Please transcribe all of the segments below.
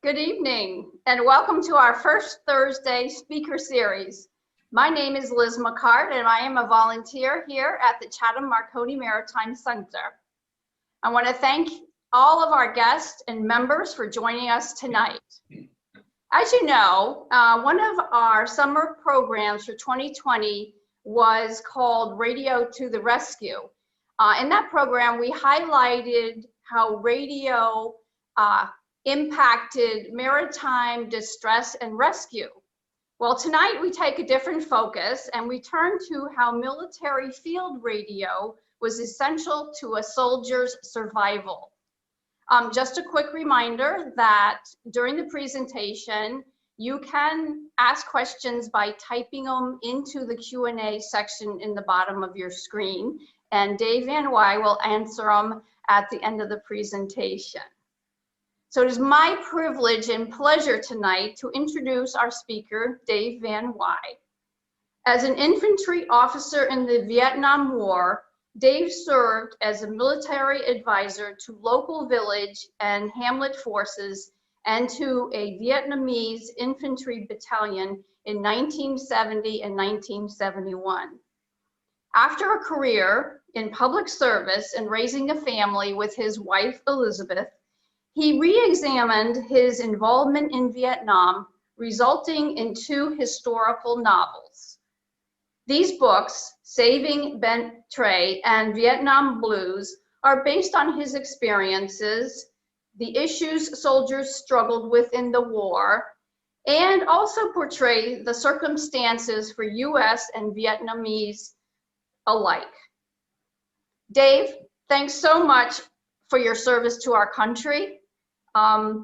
Good evening, and welcome to our first Thursday speaker series. My name is Liz McCart, and I am a volunteer here at the Chatham Marconi Maritime Center. I want to thank all of our guests and members for joining us tonight. As you know, one of our summer programs for 2020 was called Radio to the Rescue. In that program, we highlighted how radio impacted maritime distress and rescue. Well, tonight we take a different focus and we turn to how military field radio was essential to a soldier's survival. Just a quick reminder that during the presentation, you can ask questions by typing them into the Q&A section in the bottom of your screen, and Dave Van Wy will answer them at the end of the presentation. So it is my privilege and pleasure tonight to introduce our speaker, Dave Van Wy. As an infantry officer in the Vietnam War, Dave served as a military advisor to local village and hamlet forces and to a Vietnamese infantry battalion in 1970 and 1971. After a career in public service and raising a family with his wife, Elizabeth, he re-examined his involvement in Vietnam, resulting in 2 historical novels. These books, Saving Ben Tre and Vietnam Blues, are based on his experiences, the issues soldiers struggled with in the war, and also portray the circumstances for US and Vietnamese alike. Dave, thanks so much for your service to our country.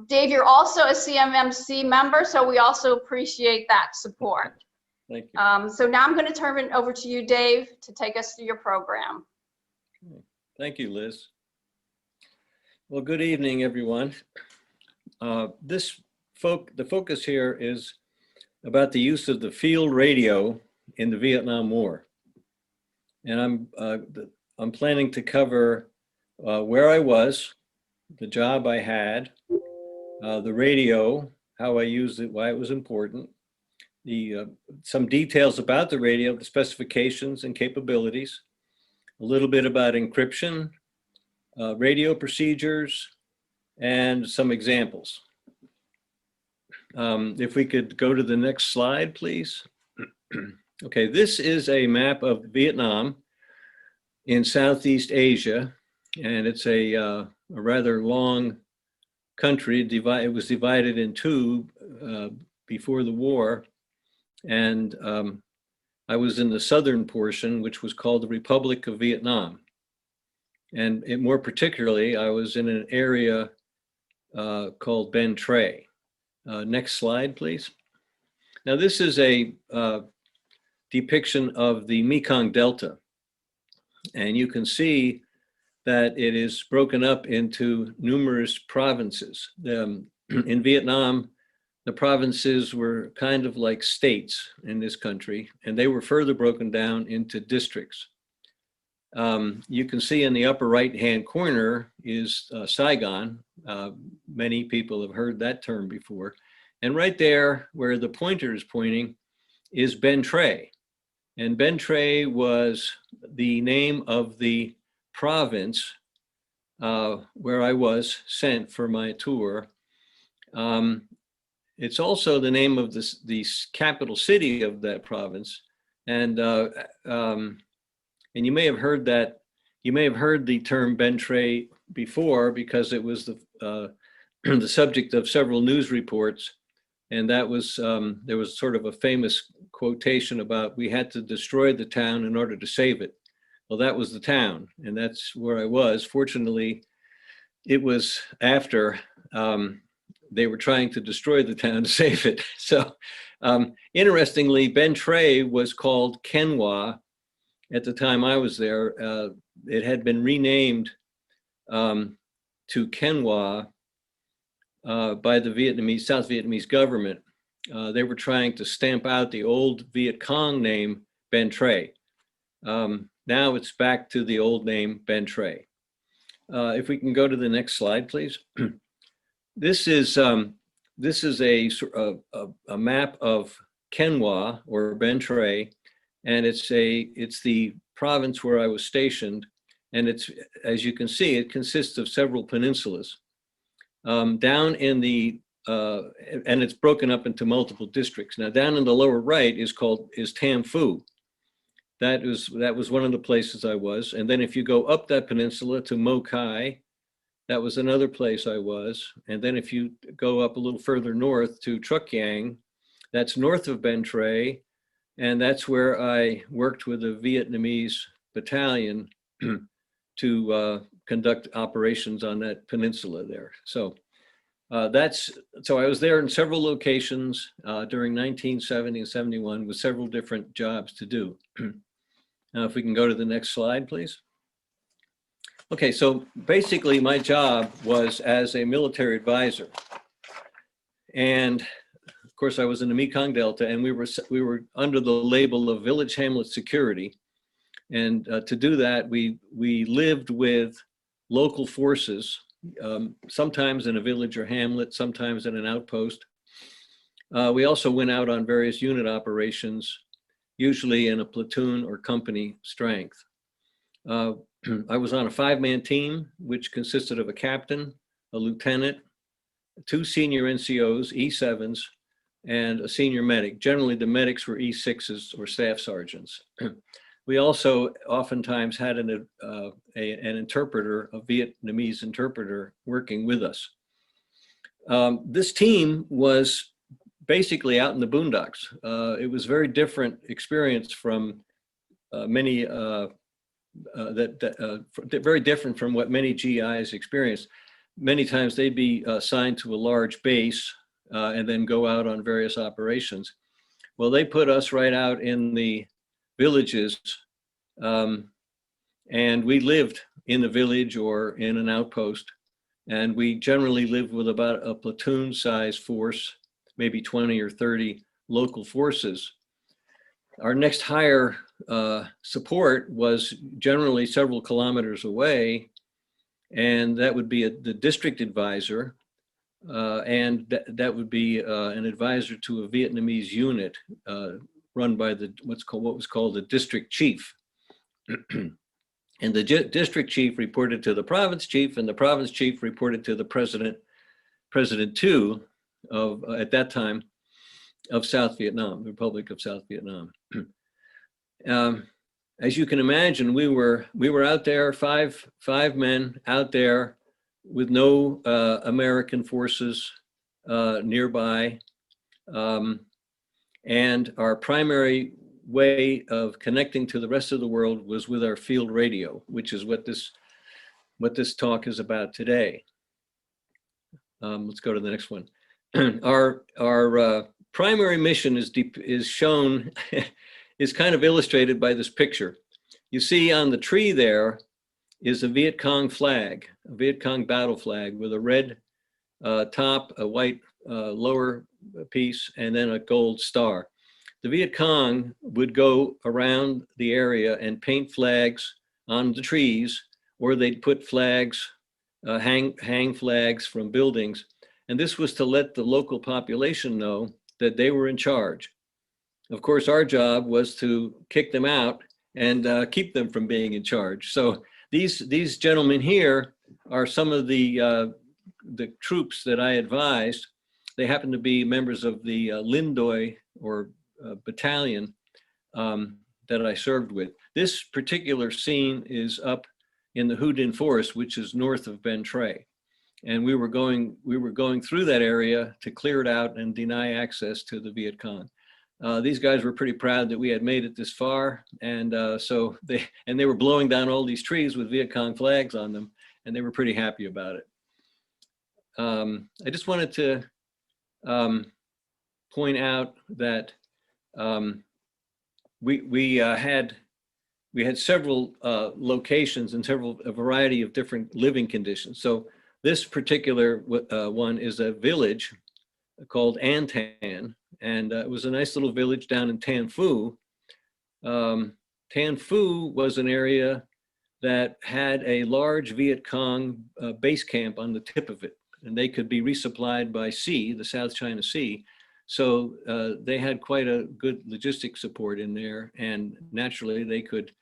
Dave, you're also a CMMC member, so we also appreciate that support. Thank you. So now I'm going to turn it over to you, Dave, to take us through your program. Thank you, Liz. Well, good evening, everyone. The focus here is about the use of the field radio in the Vietnam War. And I'm planning to cover where I was, the job I had, the radio, how I used it, why it was important, some details about the radio, the specifications and capabilities, a little bit about encryption, radio procedures, and some examples. If we could go to the next slide, please. Okay, this is a map of Vietnam in Southeast Asia, and it's a rather long country. It was divided in 2 before the war, and I was in the southern portion, which was called the Republic of Vietnam. And more particularly, I was in an area called Ben Tre. Next slide, please. Now, this is a depiction of the Mekong Delta, and you can see that it is broken up into numerous provinces. In Vietnam, the provinces were kind of like states in this country, and they were further broken down into districts. You can see in the upper right-hand corner is Saigon. Many people have heard that term before. And right there, where the pointer is pointing, is Ben Tre. And Ben Tre was the name of the province where I was sent for my tour. It's also the name of the capital city of that province, and you may have heard that. You may have heard the term Ben Tre before because it was the the subject of several news reports, and that was there was sort of a famous quotation about we had to destroy the town in order to save it. Well, that was the town, and that's where I was. Fortunately, it was after they were trying to destroy the town to save it. So interestingly, Ben Tre was called Kenwa at the time I was there. It had been renamed to Kenwa by the South Vietnamese government. They were trying to stamp out the old Viet Cong name, Ben Tre. Now it's back to the old name, Ben Tre. If we can go to the next slide, please. This is this is a map of Kenwa or Bentray, and it's the province where I was stationed, and it's, as you can see, it consists of several peninsulas. Down in the and it's broken up into multiple districts. Now, down in the lower right is Tam Phu. That was one of the places I was. And then if you go up that peninsula to Mo Kai, that was another place I was. And then if you go up a little further north to Truc Yang, that's north of Ben Tre, and that's where I worked with a Vietnamese battalion to conduct operations on that peninsula there. So so I was there in several locations during 1970 and 71 with several different jobs to do. Now, if we can go to the next slide, please. Okay, so basically my job was as a military advisor. And of course I was in the Mekong Delta, and we were under the label of Village Hamlet Security. And to do that, we lived with local forces, sometimes in a village or hamlet, sometimes in an outpost. We also went out on various unit operations, usually in a platoon or company strength. I was on a 5-man team, which consisted of a captain, a lieutenant, 2 senior NCOs, E7s, and a senior medic. Generally, the medics were E6s or staff sergeants. We also oftentimes had an interpreter, a Vietnamese interpreter, working with us. This team was basically out in the boondocks. It was very different experience from many, very different from what many GIs experienced. Many times they'd be assigned to a large base and then go out on various operations. Well, they put us right out in the villages, and we lived in the village or in an outpost, and we generally lived with about a platoon size force, maybe 20 or 30 local forces. Our next higher support was generally several kilometers away, and that would be the district advisor, and that would be an advisor to a Vietnamese unit run by what was called the district chief. And the district chief reported to the province chief, and the province chief reported to the President II of, at that time, of South Vietnam, the Republic of South Vietnam. As you can imagine, we were out there, five men out there with no American forces nearby. And our primary way of connecting to the rest of the world was with our field radio, which is what this talk is about today. Let's go to the next one. Our primary mission is shown, is kind of illustrated by this picture. You see on the tree there is a Viet Cong flag, a Viet Cong battle flag with a red top, a white lower piece, and then a gold star. The Viet Cong would go around the area and paint flags on the trees, or they'd put flags, hang flags from buildings. And this was to let the local population know that they were in charge. Of course, our job was to kick them out and keep them from being in charge. So these gentlemen here are some of the troops that I advised. They happen to be members of the Linh Doi or battalion that I served with. This particular scene is up in the Hu Dinh Forest, which is north of Ben Tre. And we were going through that area to clear it out and deny access to the Viet Cong. These guys were pretty proud that we had made it this far, and so they were blowing down all these trees with Viet Cong flags on them, and they were pretty happy about it. I just wanted to point out that we had several locations and a variety of different living conditions. So this particular one is a village called An Tan, and it was a nice little village down in Tan Phu. Tan Phu was an area that had a large Viet Cong base camp on the tip of it. and they could be resupplied by sea, the South China Sea. So they had quite a good logistic support in there, and naturally they could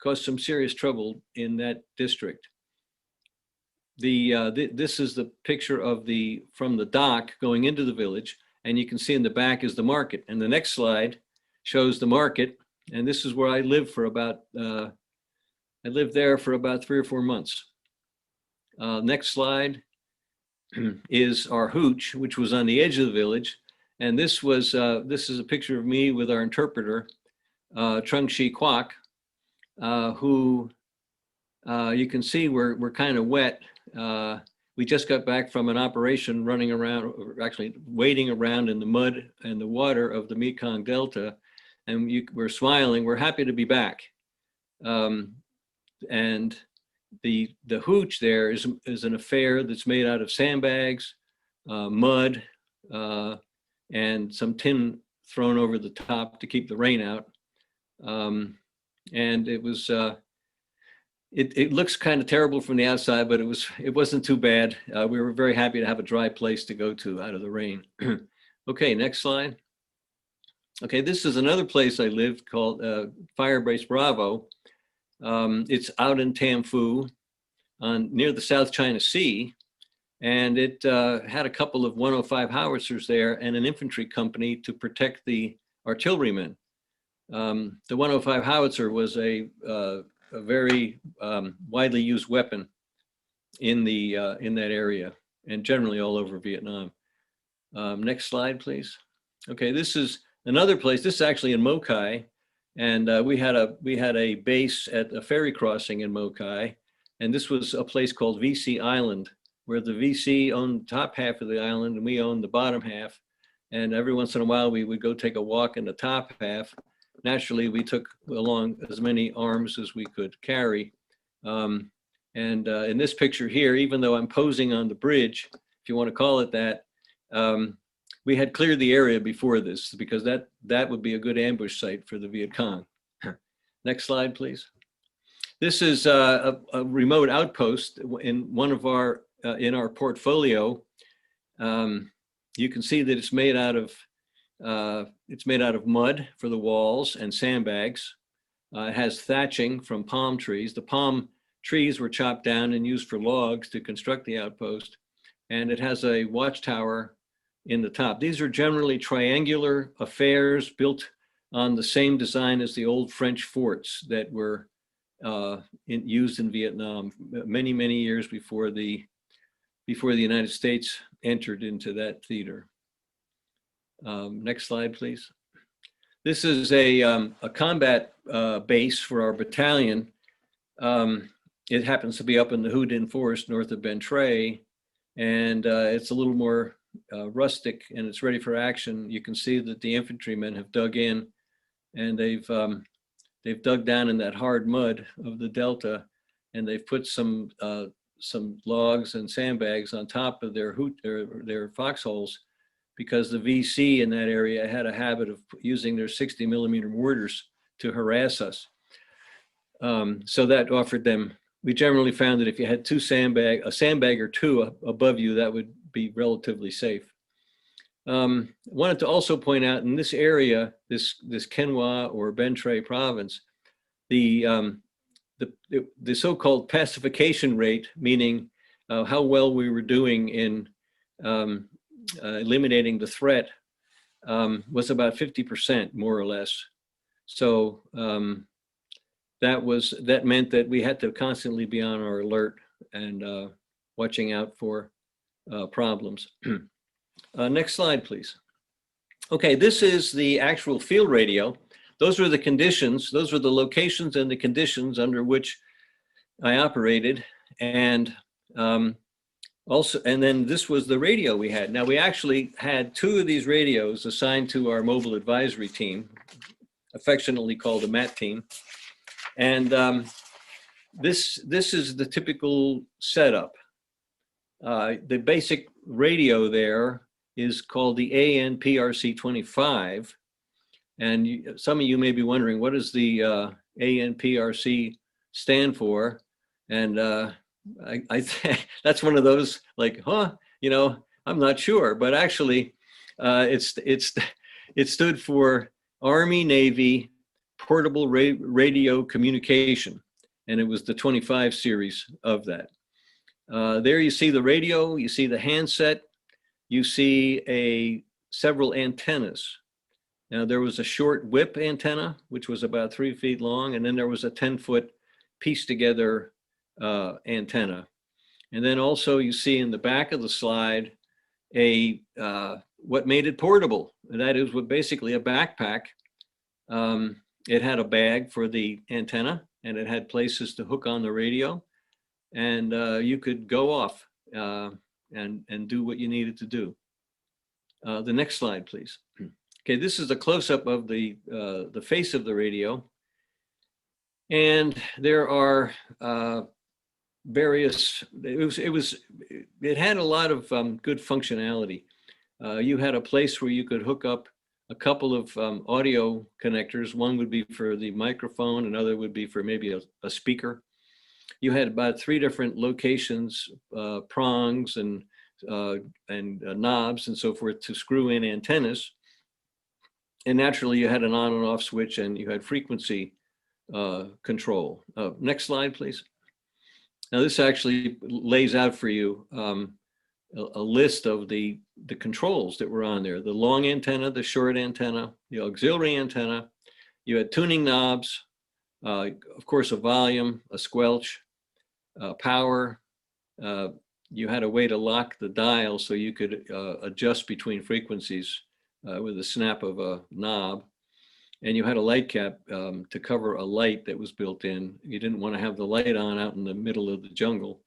cause some serious trouble in that district. This is the picture of from the dock going into the village, and you can see in the back is the market. And the next slide shows the market, and this is where I lived for about I lived there for about 3 or 4 months. Next slide is our hooch, which was on the edge of the village, and this is a picture of me with our interpreter, Trung Shi Kwok, who you can see we're kind of wet. We just got back from an operation running around, or actually wading around in the mud and the water of the Mekong Delta, and we're smiling. We're happy to be back. And the hooch there is an affair that's made out of sandbags, mud, and some tin thrown over the top to keep the rain out. And it was it looks kind of terrible from the outside, but it wasn't too bad. We were very happy to have a dry place to go to out of the rain. Okay, next slide. Okay, this is another place I lived called Firebase Bravo. It's out in Tam Phu, near the South China Sea, and it had a couple of 105 howitzers there and an infantry company to protect the artillerymen. The 105 howitzer was a very widely used weapon in that area and generally all over Vietnam. Next slide, please. Okay, this is another place. This is actually in Mo Khai, and we had a base at a ferry crossing in Mo Khai, and this was a place called VC Island, where the VC owned the top half of the island and we owned the bottom half. And every once in a while we would go take a walk in the top half. Naturally, we took along as many arms as we could carry. In this picture here, even though I'm posing on the bridge, if you want to call it that, we had cleared the area before this because that would be a good ambush site for the Viet Cong. Next slide, please. This is a remote outpost in one of our in our portfolio. You can see that it's made out of mud for the walls and sandbags. It has thatching from palm trees. The palm trees were chopped down and used for logs to construct the outpost. And it has a watchtower in the top. These are generally triangular affairs built on the same design as the old French forts that were used in Vietnam many, many years before the United States entered into that theater. Next slide, please. This is a combat base for our battalion. It happens to be up in the Hu Dinh Forest north of Ben Tre, and it's a little more rustic and it's ready for action. You can see that the infantrymen have dug in, and they've dug down in that hard mud of the Delta, and they've put some logs and sandbags on top of their foxholes, because the VC in that area had a habit of using their 60mm mortars to harass us. So that offered them, we generally found that if you had a sandbag or two above you, that would be relatively safe. Wanted to also point out in this area, this Can Hoa or Ben Tre province, the so-called pacification rate, meaning how well we were doing in eliminating the threat, was about 50%, more or less. So that meant that we had to constantly be on our alert and watching out for problems. Next slide, please. Okay, this is the actual field radio. Those were the conditions, those were the locations and the conditions under which I operated. And and then this was the radio we had. Now, we actually had 2 of these radios assigned to our mobile advisory team, affectionately called the MAT team. And this is the typical setup. The basic radio there is called the ANPRC-25. And some of you may be wondering, what does the ANPRC stand for? And that's one of those like, huh, you know, I'm not sure, but actually it stood for Army Navy Portable Radio Communication, and it was the 25 series of that. There you see the radio, you see the handset, you see several antennas. Now there was a short whip antenna, which was about 3 feet long, and then there was a 10-foot pieced together antenna. And then also you see in the back of the slide what made it portable. And that is basically a backpack. It had a bag for the antenna, and it had places to hook on the radio, and you could go off and do what you needed to do. The next slide, please. Okay, this is a close-up of the face of the radio, and there are various. It had a lot of good functionality. You had a place where you could hook up a couple of audio connectors. One would be for the microphone, another would be for maybe a speaker. You had about 3 different locations, prongs and knobs and so forth to screw in antennas. And naturally you had an on and off switch, and you had frequency control. Next slide, please. Now this actually lays out for you a list of the controls that were on there: the long antenna, the short antenna, the auxiliary antenna. You had tuning knobs, of course, a volume, a squelch, power. You had a way to lock the dial so you could adjust between frequencies with the snap of a knob. And you had a light cap to cover a light that was built in. You didn't want to have the light on out in the middle of the jungle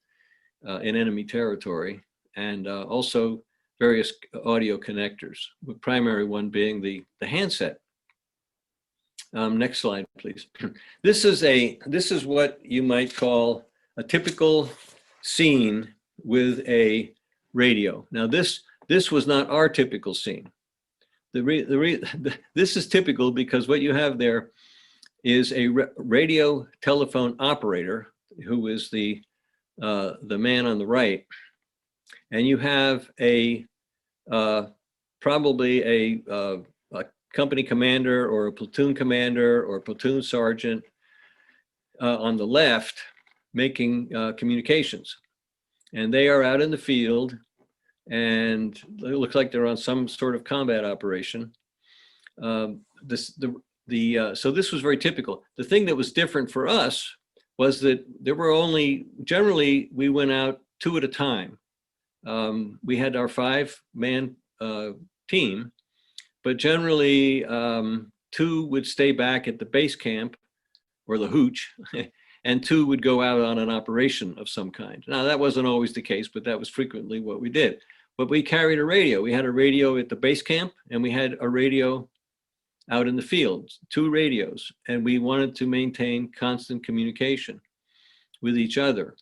in enemy territory. And also various audio connectors, the primary one being the handset. Next slide, please. This is what you might call a typical scene with a radio. Now this was not our typical scene. This is typical because what you have there is a radio telephone operator, who is the man on the right, and you have probably a company commander or a platoon commander or a platoon sergeant on the left making communications, and they are out in the field, and it looks like they're on some sort of combat operation. So this was very typical. The thing that was different for us was that there were generally we went out 2 at a time. We had our 5-man team, but generally 2 would stay back at the base camp or the hooch, and 2 would go out on an operation of some kind. Now that wasn't always the case, but that was frequently what we did. But we carried a radio. We had a radio at the base camp, and we had a radio out in the field, 2 radios, and we wanted to maintain constant communication with each other.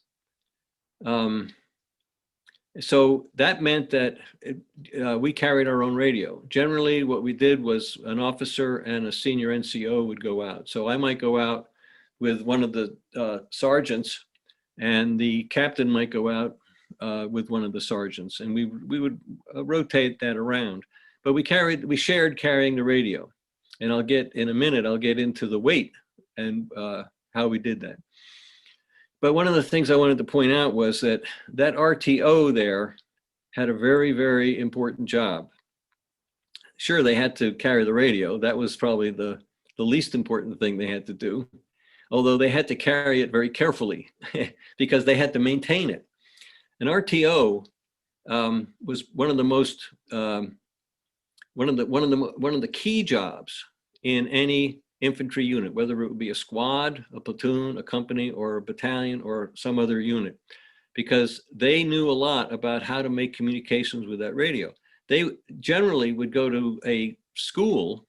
So that meant that we carried our own radio. Generally, what we did was an officer and a senior NCO would go out. So I might go out with one of the sergeants, and the captain might go out with one of the sergeants, and we would rotate that around. But we shared carrying the radio, and in a minute I'll get into the weight and how we did that. But one of the things I wanted to point out was that RTO there had a very, very important job. Sure, they had to carry the radio. That was probably the least important thing they had to do, although they had to carry it very carefully because they had to maintain it. An RTO was one of the key jobs in any infantry unit, whether it would be a squad, a platoon, a company, or a battalion, or some other unit, because they knew a lot about how to make communications with that radio. They generally would go to a school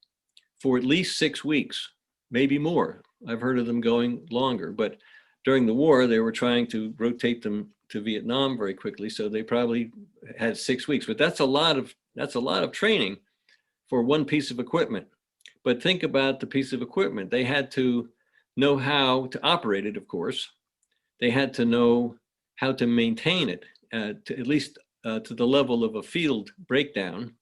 for at least 6 weeks, maybe more. I've heard of them going longer, but during the war, they were trying to rotate them to Vietnam very quickly, so they probably had 6 weeks. But that's a lot of training for one piece of equipment. But think about the piece of equipment. They had to know how to operate it, of course. They had to know how to maintain it, to at least to the level of a field breakdown.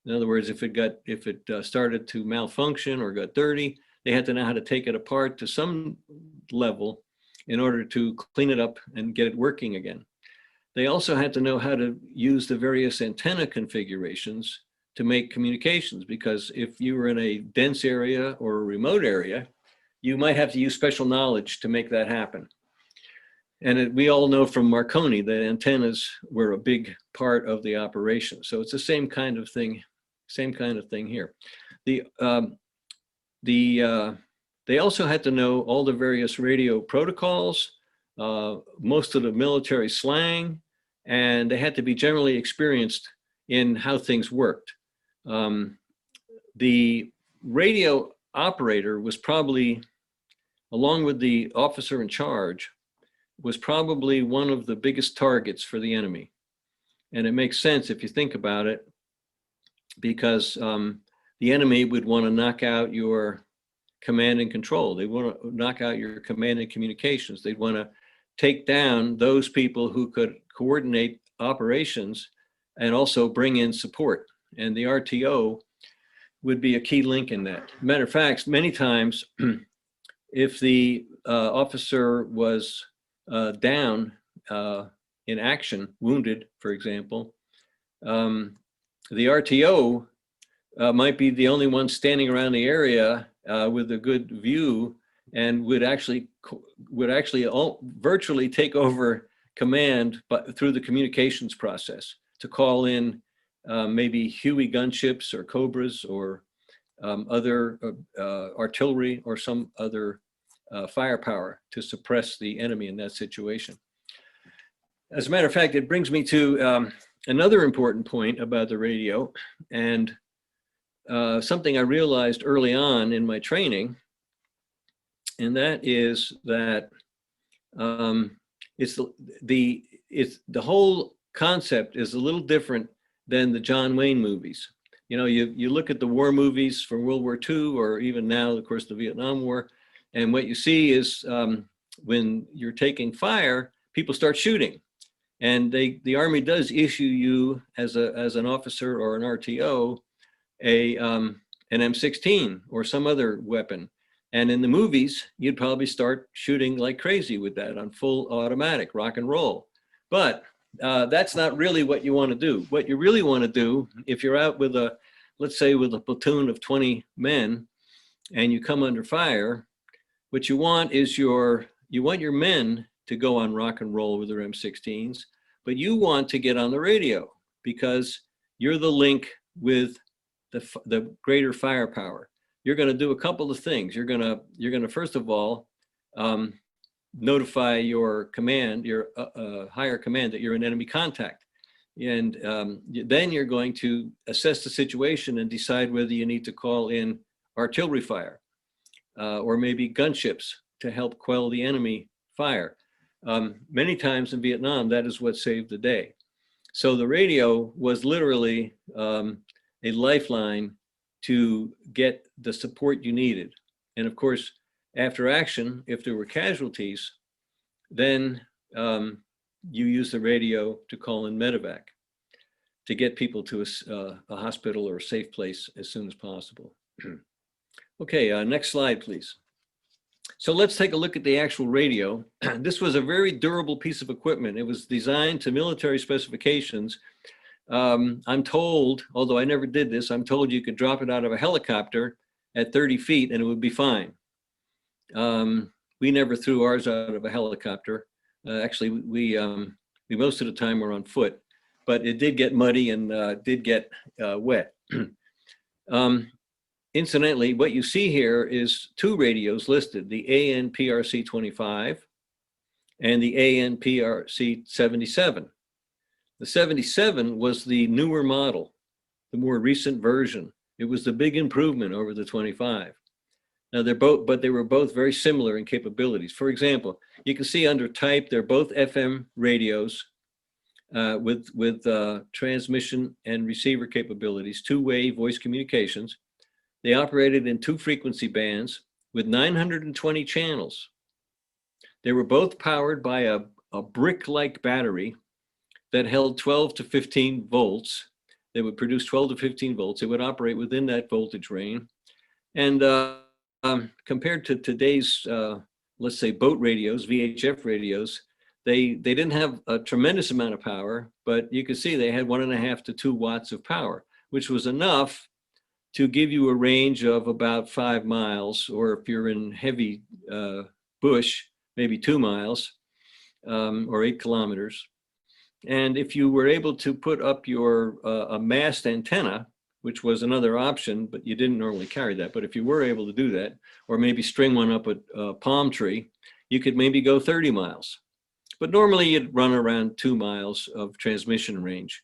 In other words, if it started to malfunction or got dirty, they had to know how to take it apart to some level in order to clean it up and get it working again. They also had to know how to use the various antenna configurations to make communications, because if you were in a dense area or a remote area, you might have to use special knowledge to make that happen. And we all know from Marconi that antennas were a big part of the operation. So it's the same kind of thing here. They also had to know all the various radio protocols, most of the military slang, and they had to be generally experienced in how things worked. The radio operator was probably, along with the officer in charge, was probably one of the biggest targets for the enemy. And it makes sense if you think about it, because the enemy would want to knock out your command and control. They want to knock out your command and communications. They'd want to take down those people who could coordinate operations and also bring in support. And the RTO would be a key link in that. Matter of fact, many times, if the officer was down in action, wounded, for example, the RTO might be the only one standing around the area with a good view, and would actually virtually take over command, but through the communications process, to call in maybe Huey gunships or Cobras or other artillery or some other firepower to suppress the enemy in that situation. As a matter of fact, it brings me to another important point about the radio, and something I realized early on in my training, and that is that it's the whole concept is a little different than the John Wayne movies. You know, you look at the war movies from World War II, or even now, of course, the Vietnam War, and what you see is when you're taking fire, people start shooting, and the Army does issue you as an officer or an RTO an M16 or some other weapon. And in the movies, you'd probably start shooting like crazy with that on full automatic, rock and roll. But that's not really what you want to do. What you really want to do, if you're out with let's say with a platoon of 20 men and you come under fire, what you want is you want your men to go on rock and roll with their M16s, but you want to get on the radio because you're the link with the greater firepower. You're going to do a couple of things. You're going to first of all notify your command, your higher command, that you're in enemy contact, and then you're going to assess the situation and decide whether you need to call in artillery fire or maybe gunships to help quell the enemy fire. Many times in Vietnam, that is what saved the day. So the radio was literally a lifeline to get the support you needed. And of course, after action, if there were casualties, then you use the radio to call in medevac to get people to a hospital or a safe place as soon as possible. Okay, next slide, please. So let's take a look at the actual radio. This was a very durable piece of equipment. It was designed to military specifications. I'm told, although I never did this, I'm told you could drop it out of a helicopter at 30 feet and it would be fine. We never threw ours out of a helicopter. Actually, we most of the time were on foot, but it did get muddy and did get wet. Incidentally, what you see here is two radios listed, the ANPRC 25 and the ANPRC 77. The 77 was the newer model, the more recent version. It was the big improvement over the 25. Now they were both very similar in capabilities. For example, you can see under type, they're both FM radios with transmission and receiver capabilities, two-way voice communications. They operated in 2 frequency bands with 920 channels. They were both powered by a a brick-like battery that held 12 to 15 volts. They would produce 12 to 15 volts. It would operate within that voltage range. And compared to today's, let's say, boat radios, VHF radios, they didn't have a tremendous amount of power, but you could see they had 1.5 to 2 watts of power, which was enough to give you a range of about 5 miles, or if you're in heavy bush, maybe 2 miles or 8 kilometers. And if you were able to put up your a mast antenna, which was another option, but you didn't normally carry that. But if you were able to do that, or maybe string one up a palm tree, you could maybe go 30 miles. But normally you'd run around 2 miles of transmission range.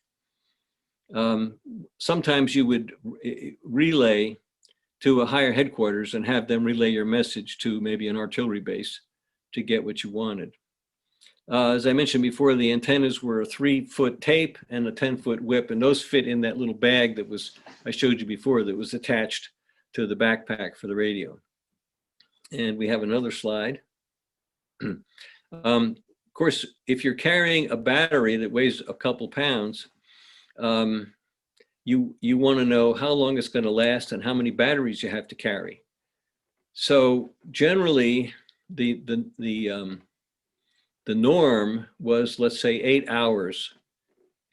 Sometimes you would relay to a higher headquarters and have them relay your message to maybe an artillery base to get what you wanted. As I mentioned before, the antennas were a 3-foot tape and a 10-foot whip, and those fit in that little bag that was, I showed you before, that was attached to the backpack for the radio. And we have another slide. Of course, if you're carrying a battery that weighs a couple pounds, you want to know how long it's going to last and how many batteries you have to carry. So generally, the norm was, let's say, 8 hours.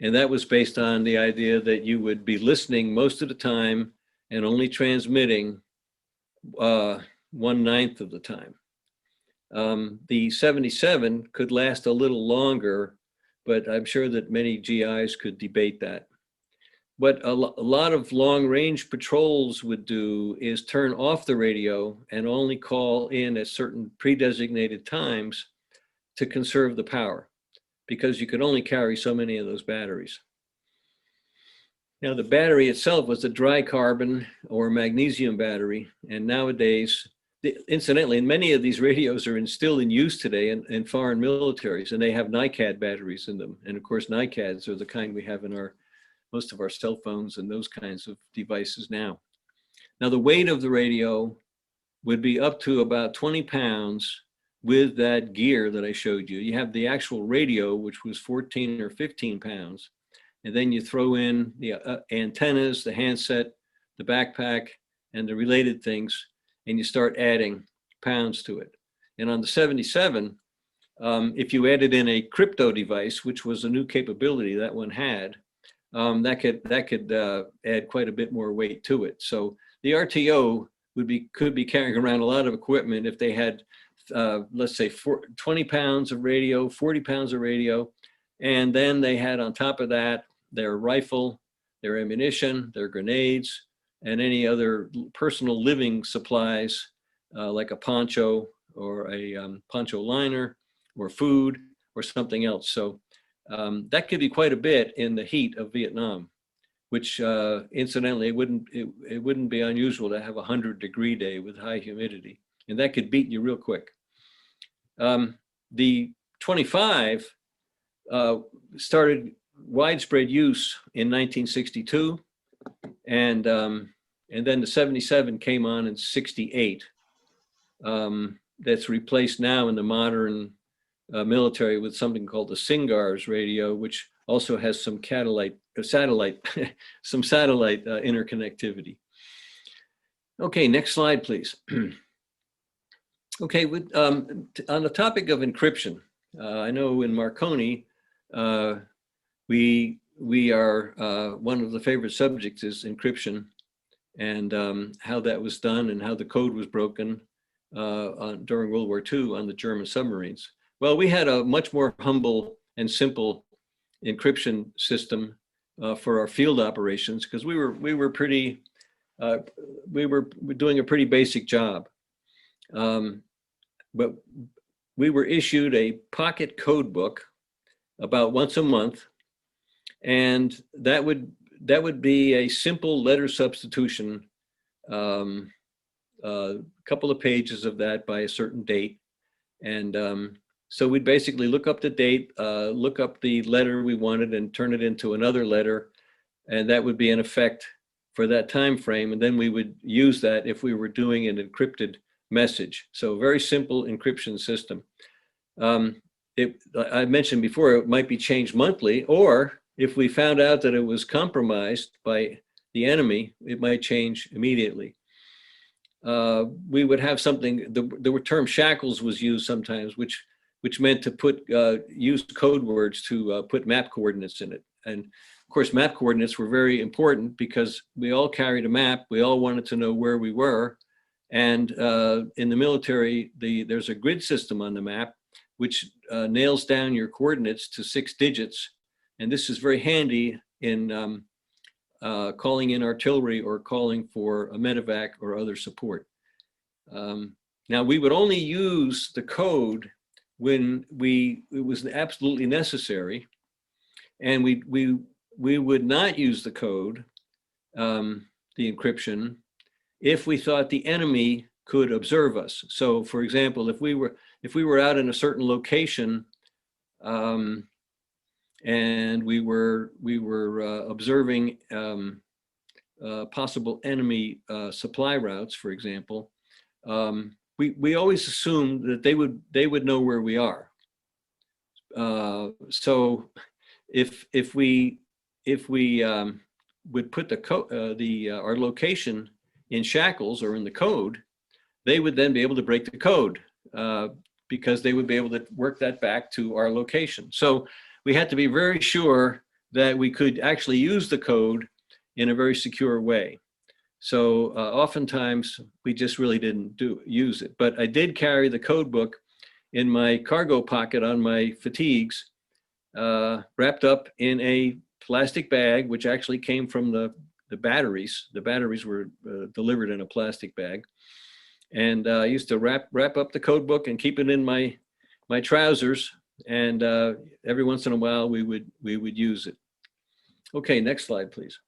And that was based on the idea that you would be listening most of the time and only transmitting 1/9 of the time. The 77 could last a little longer, but I'm sure that many GIs could debate that. What a lot of long-range patrols would do is turn off the radio and only call in at certain pre-designated times to conserve the power, because you could only carry so many of those batteries. Now, the battery itself was a dry carbon or magnesium battery, and nowadays, incidentally, many of these radios are still in use today in foreign militaries, and they have NiCad batteries in them. And of course, NiCads are the kind we have in most of our cell phones and those kinds of devices now. Now, the weight of the radio would be up to about 20 pounds with that gear that I showed you. You have the actual radio, which was 14 or 15 pounds. And then you throw in the antennas, the handset, the backpack, and the related things, and you start adding pounds to it. And on the 77, if you added in a crypto device, which was a new capability that one had, that could add quite a bit more weight to it. So the RTO could be carrying around a lot of equipment if they had, let's say, 20 pounds of radio, 40 pounds of radio, and then they had on top of that their rifle, their ammunition, their grenades, and any other personal living supplies like a poncho or a poncho liner or food or something else. So that could be quite a bit in the heat of Vietnam, which incidentally, it wouldn't be unusual to have a 100-degree day with high humidity, and that could beat you real quick. The 25 started widespread use in 1962, and then the 77 came on in 68. That's replaced now in the modern military with something called the SINGARS radio, which also has some satellite interconnectivity. Okay, next slide, please. Okay, on the topic of encryption, I know in Marconi, we are, one of the favorite subjects is encryption, and how that was done and how the code was broken during World War II on the German submarines. Well, we had a much more humble and simple encryption system for our field operations, because we were doing a pretty basic job. But we were issued a pocket code book about once a month, and that would be a simple letter substitution, a couple of pages of that by a certain date. And so we'd basically look up the date, look up the letter we wanted and turn it into another letter, and that would be in effect for that time frame. And then we would use that if we were doing an encrypted message. So a very simple encryption system. I mentioned before, it might be changed monthly, or if we found out that it was compromised by the enemy, it might change immediately. We would have something, the term shackles was used sometimes, which meant to use code words to put map coordinates in it. And of course, map coordinates were very important because we all carried a map. We all wanted to know where we were. And in the military, there's a grid system on the map, which nails down your coordinates to 6 digits. And this is very handy in calling in artillery or calling for a medevac or other support. Now, we would only use the code when it was absolutely necessary, and we would not use the code, the encryption, if we thought the enemy could observe us. So, for example, if we were out in a certain location, and we were observing possible enemy supply routes, for example, we always assumed that they would know where we are. So if we would put our location in shackles or in the code, they would then be able to break the code because they would be able to work that back to our location. So we had to be very sure that we could actually use the code in a very secure way. So oftentimes we just really didn't use it. But I did carry the code book in my cargo pocket on my fatigues, wrapped up in a plastic bag, which actually came from the batteries. The batteries were delivered in a plastic bag. And I used to wrap up the code book and keep it in my trousers. And every once in a while we would use it. Okay, next slide, please.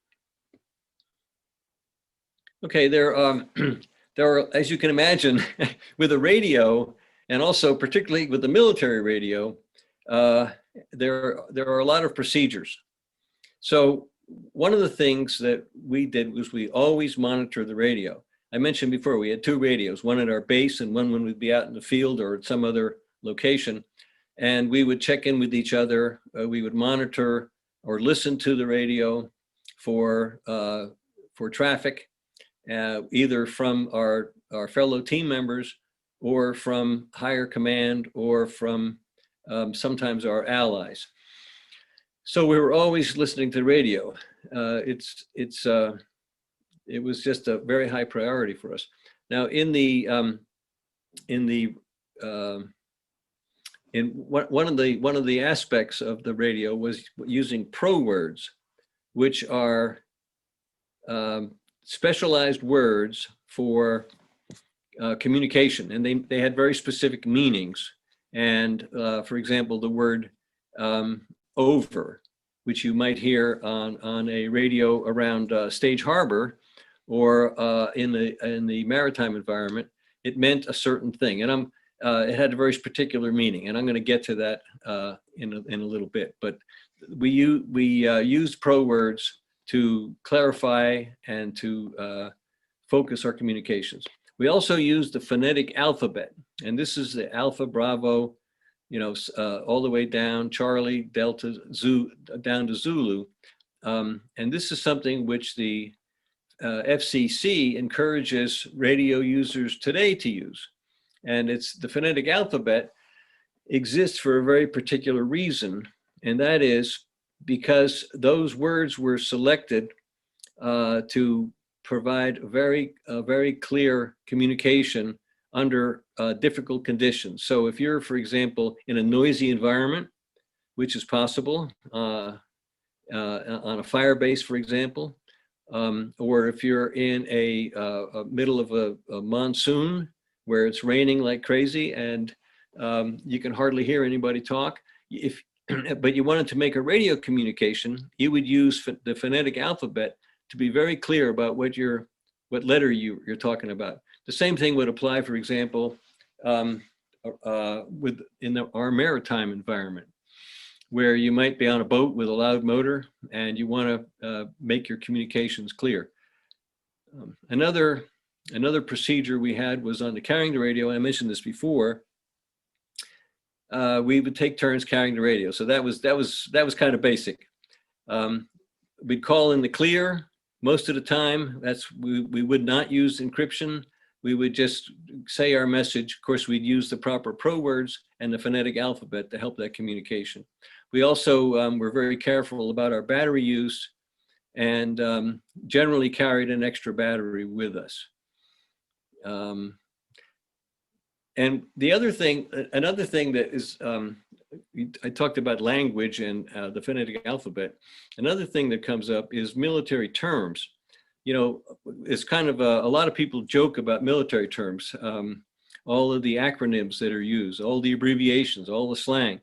Okay, there are, as you can imagine, with a radio, and also particularly with the military radio, there are a lot of procedures. So one of the things that we did was we always monitor the radio. I mentioned before, we had 2 radios, one at our base and one when we'd be out in the field or at some other location. And we would check in with each other. We would monitor or listen to the radio for traffic, either from our fellow team members or from higher command or from sometimes our allies. So we were always listening to the radio. It was just a very high priority for us. Now, in one of the aspects of the radio was using pro words, which are specialized words for communication, and they had very specific meanings. And for example, the word over, which you might hear on a radio around Stage Harbor or in the maritime environment, it meant a certain thing, and it had a very particular meaning, and I'm going to get to that in a little bit. But we used pro words to clarify and to focus our communications. We also used the phonetic alphabet, and this is the Alpha, Bravo, all the way down, Charlie, Delta, down to Zulu. And this is something which the FCC encourages radio users today to use. And it's the phonetic alphabet exists for a very particular reason, and that is because those words were selected to provide a very clear communication under difficult conditions. So if you're, for example, in a noisy environment, which is possible on a fire base, for example, or if you're in a middle of a monsoon where it's raining like crazy and you can hardly hear anybody talk, but you wanted to make a radio communication, you would use the phonetic alphabet to be very clear about what letter you're talking about. The same thing would apply, for example, in our maritime environment, where you might be on a boat with a loud motor and you want to make your communications clear. Another procedure we had was on the carrying the radio. I mentioned this before. we would take turns carrying the radio. So that was kind of basic. We'd call in the clear most of the time. We would not use encryption. We would just say our message. Of course, we'd use the proper pro words and the phonetic alphabet to help that communication. We also were very careful about our battery use and generally carried an extra battery with us. And the other thing, another thing that is, I talked about language and the phonetic alphabet. Another thing that comes up is military terms. You know, it's kind of a lot of people joke about military terms, all of the acronyms that are used, all the abbreviations, all the slang.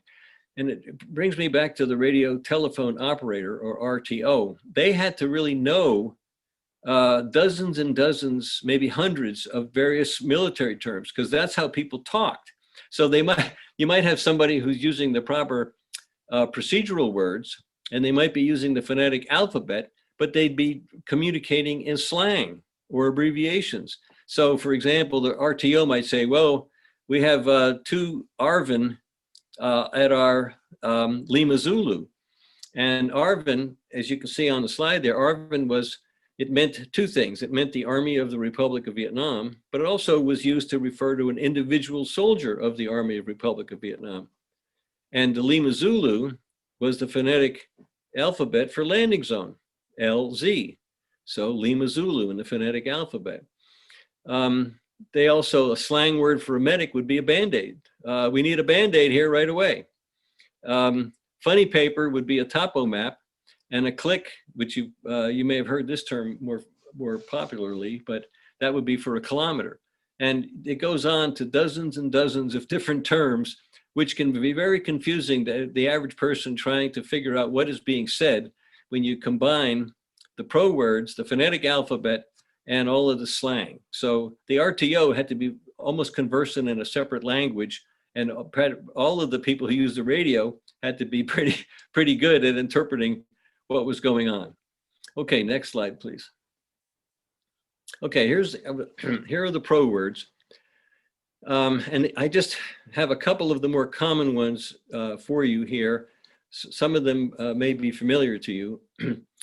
And it brings me back to the radio telephone operator, or RTO. They had to really know dozens and dozens, maybe hundreds of various military terms, because that's how people talked. So you might have somebody who's using the proper procedural words, and they might be using the phonetic alphabet, but they'd be communicating in slang or abbreviations. So for example, the RTO might say, well, we have 2 Arvin at our Lima Zulu. And Arvin, as you can see on the slide there, Arvin it meant 2 things. It meant the Army of the Republic of Vietnam, but it also was used to refer to an individual soldier of the Army of Republic of Vietnam. And the Lima Zulu was the phonetic alphabet for landing zone, LZ. So Lima Zulu in the phonetic alphabet. They also, a slang word for a medic would be a Band-Aid. We need a Band-Aid here right away. Funny paper would be a topo map, and a click, which you may have heard this term more popularly, but that would be for a kilometer. And it goes on to dozens and dozens of different terms, which can be very confusing to the average person trying to figure out what is being said when you combine the pro words, the phonetic alphabet, and all of the slang. So the RTO had to be almost conversant in a separate language, and all of the people who use the radio had to be pretty good at interpreting what was going on. Okay, next slide, please. Okay, here are the pro words. And I just have a couple of the more common ones for you here. Some of them may be familiar to you,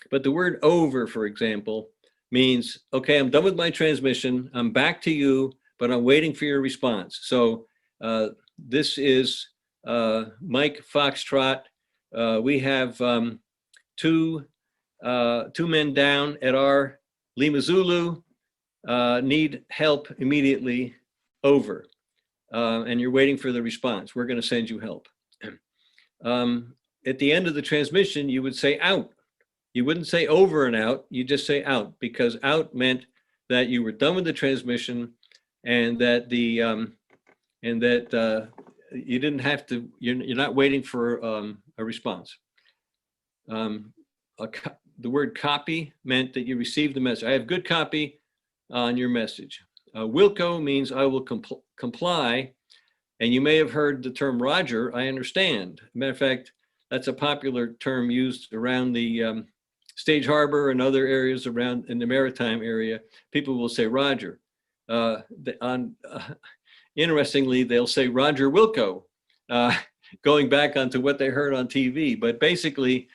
but the word over, for example, means, okay, I'm done with my transmission, I'm back to you, but I'm waiting for your response. So this is Mike Foxtrot. We have two men down at our Lima Zulu, need help immediately, over. And you're waiting for the response. We're going to send you help. At the end of the transmission, you would say out. You wouldn't say over and out, you just say out, because out meant that you were done with the transmission and that you didn't have to, you're not waiting for a response. The word copy meant that you received the message. I have good copy on your message. Wilco means I will comply. And you may have heard the term Roger, I understand. Matter of fact, that's a popular term used around the Stage Harbor and other areas around in the maritime area. People will say Roger. Interestingly, they'll say Roger Wilco, going back onto what they heard on TV. But basically,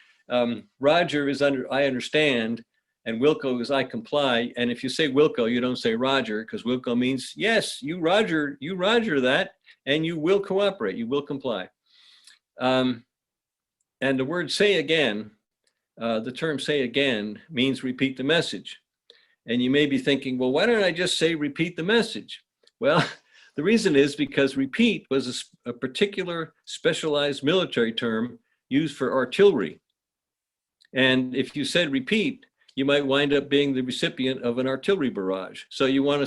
Roger is I understand, and Wilco is I comply. And if you say Wilco, you don't say Roger, because Wilco means, yes, you Roger that, and you will cooperate, you will comply. And the word say again, the term say again means repeat the message. And you may be thinking, well, why don't I just say repeat the message? Well, the reason is because repeat was a particular specialized military term used for artillery. And if you said repeat, you might wind up being the recipient of an artillery barrage. So you want to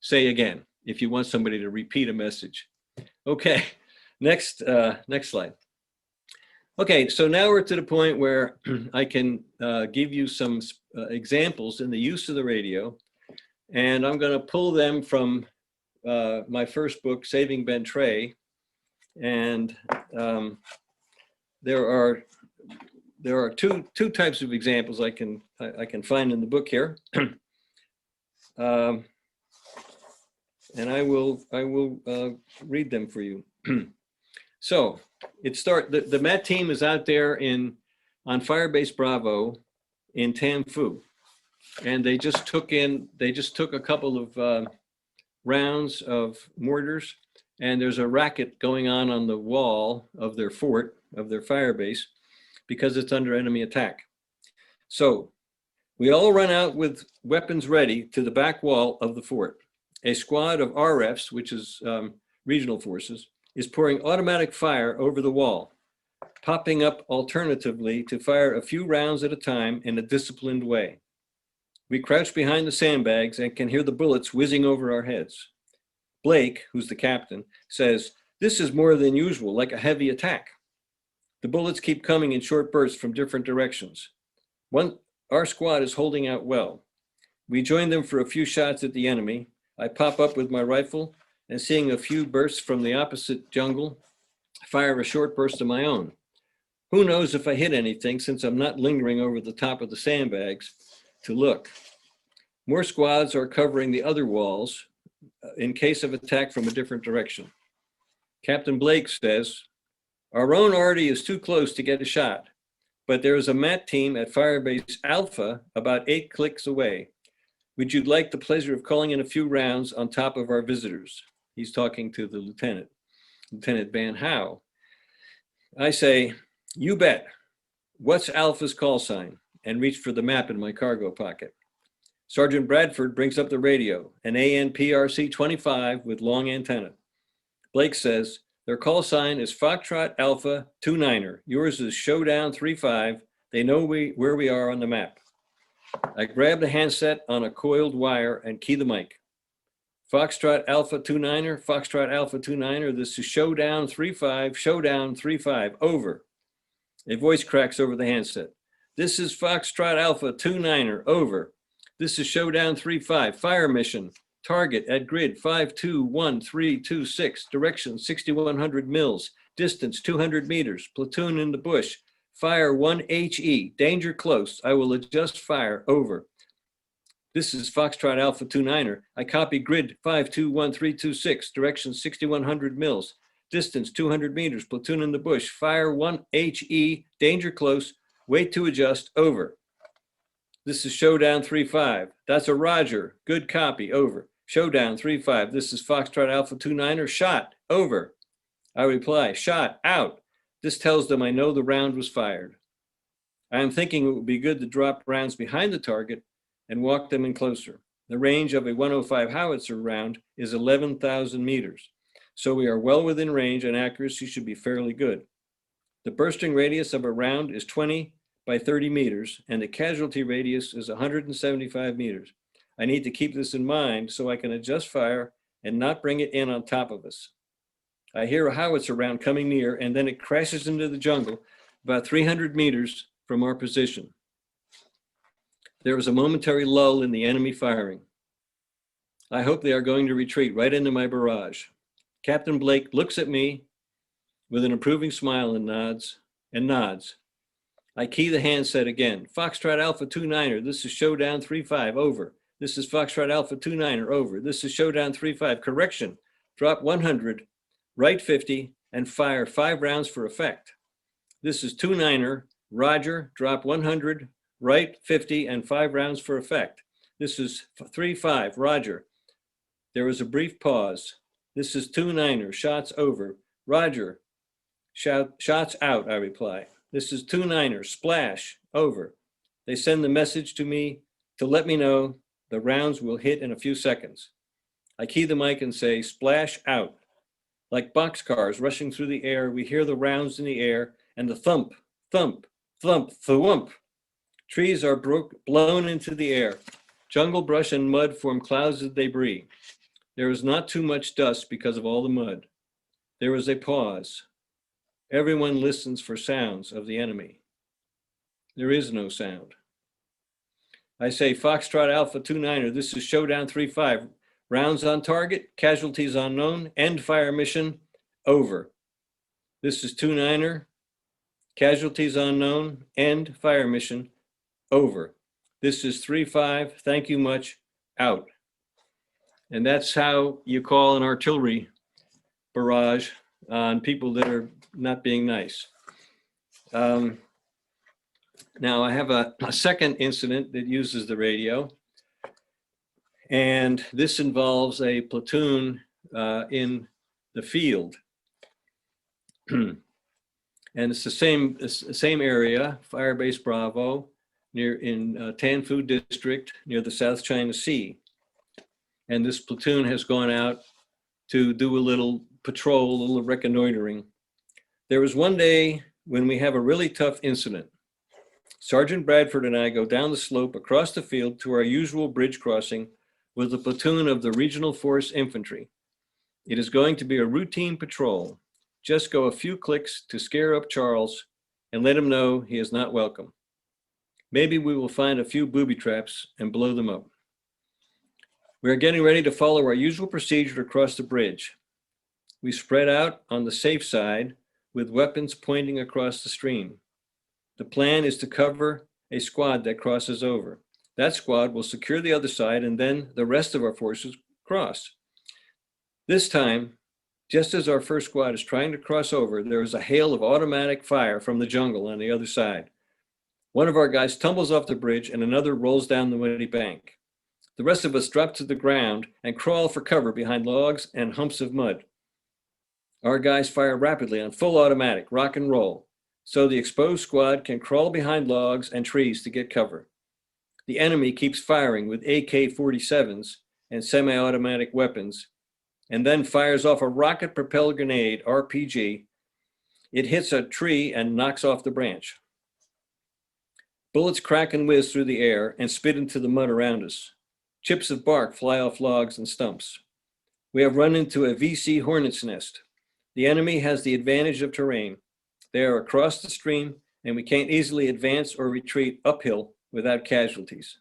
say again, if you want somebody to repeat a message. Okay, next slide. Okay, so now we're to the point where I can give you some examples in the use of the radio. And I'm going to pull them from my first book, Saving Ben Trey. And there are two types of examples I can find in the book here. And I will read them for you. So the MAT team is out there on Firebase Bravo in Tam Phu, and they just took a couple of rounds of mortars, and there's a racket going on the wall of their fort, of their firebase, because it's under enemy attack. So we all run out with weapons ready to the back wall of the fort. A squad of RFs, which is regional forces, is pouring automatic fire over the wall, popping up alternatively to fire a few rounds at a time in a disciplined way. We crouch behind the sandbags and can hear the bullets whizzing over our heads. Blake, who's the captain, says, "This is more than usual, like a heavy attack." The bullets keep coming in short bursts from different directions. Our squad is holding out well. We join them for a few shots at the enemy. I pop up with my rifle, and seeing a few bursts from the opposite jungle, fire a short burst of my own. Who knows if I hit anything, since I'm not lingering over the top of the sandbags to look. More squads are covering the other walls in case of attack from a different direction. Captain Blake says, "Our own arty is too close to get a shot, but there is a MAT team at Firebase Alpha about 8 clicks away. Would you like the pleasure of calling in a few rounds on top of our visitors?" He's talking to the lieutenant, Lieutenant Van Howe. I say, "You bet. What's Alpha's call sign?" and reach for the map in my cargo pocket. Sergeant Bradford brings up the radio, an ANPRC 25 with long antenna. Blake says, "Their call sign is Foxtrot Alpha 29er. Yours is Showdown 35. They know where we are on the map." I grab the handset on a coiled wire and key the mic. Foxtrot Alpha 29er, Foxtrot Alpha 29er, this is Showdown 35, Showdown 35, over. A voice cracks over the handset. "This is Foxtrot Alpha 29er, over. This is Showdown 35, fire mission, target at grid 521326, direction 6100 mils, distance 200 meters, platoon in the bush, fire 1 HE, danger close, I will adjust fire, over. This is Foxtrot Alpha 29er. I copy grid 521326, direction 6100 mils, distance 200 meters, platoon in the bush, fire 1 HE, danger close, wait to adjust, over. This is Showdown 35. That's a Roger, good copy, over. Showdown 35, this is Foxtrot Alpha 29er, shot, over. I reply, shot, out. This tells them I know the round was fired. I am thinking it would be good to drop rounds behind the target and walk them in closer. The range of a 105 howitzer round is 11,000 meters, so we are well within range and accuracy should be fairly good. The bursting radius of a round is 20 by 30 meters, and the casualty radius is 175 meters. I need to keep this in mind so I can adjust fire and not bring it in on top of us. I hear a howitzer round coming near, and then it crashes into the jungle about 300 meters from our position. There was a momentary lull in the enemy firing. I hope they are going to retreat right into my barrage. Captain Blake looks at me with an approving smile and nods. I key the handset again. Foxtrot Alpha 29er, this is Showdown 35, over. This is Foxtrot Alpha 29er, over. This is Showdown 35, correction. Drop 100, right 50, and fire 5 rounds for effect. This is 29er, Roger, drop 100, right 50, and 5 rounds for effect. This is 35, Roger. There was a brief pause. This is 29er, shots over. Roger, shots out, I reply. This is 29er, splash, over. They send the message to me to let me know the rounds will hit in a few seconds. I key the mic and say, splash out. Like boxcars rushing through the air, we hear the rounds in the air and the thump, thump, thump, thwump. Trees are blown into the air. Jungle brush and mud form clouds of debris. There is not too much dust because of all the mud. There is a pause. Everyone listens for sounds of the enemy. There is no sound. I say, Foxtrot Alpha 29er, this is Showdown 35. Rounds on target, casualties unknown, end fire mission, over. This is 29er, casualties unknown, end fire mission, over. This is 35, thank you much, out. And that's how you call an artillery barrage on people that are not being nice. Now I have a second incident that uses the radio, and this involves a platoon in the field. And it's the same area, Firebase Bravo, in Tan Phu District near the South China Sea. And this platoon has gone out to do a little patrol, a little reconnoitering. There was one day when we have a really tough incident. Sergeant Bradford and I go down the slope across the field to our usual bridge crossing with a platoon of the Regional Force Infantry. It is going to be a routine patrol. Just go a few clicks to scare up Charles and let him know he is not welcome. Maybe we will find a few booby traps and blow them up. We are getting ready to follow our usual procedure to cross the bridge. We spread out on the safe side with weapons pointing across the stream. The plan is to cover a squad that crosses over. That squad will secure the other side, and then the rest of our forces cross. This time, just as our first squad is trying to cross over, there is a hail of automatic fire from the jungle on the other side. One of our guys tumbles off the bridge and another rolls down the muddy bank. The rest of us drop to the ground and crawl for cover behind logs and humps of mud. Our guys fire rapidly on full automatic, rock and roll, so the exposed squad can crawl behind logs and trees to get cover. The enemy keeps firing with AK-47s and semi-automatic weapons, and then fires off a rocket-propelled grenade, RPG. It hits a tree and knocks off the branch. Bullets crack and whiz through the air and spit into the mud around us. Chips of bark fly off logs and stumps. We have run into a VC hornet's nest. The enemy has the advantage of terrain. They are across the stream, and we can't easily advance or retreat uphill without casualties.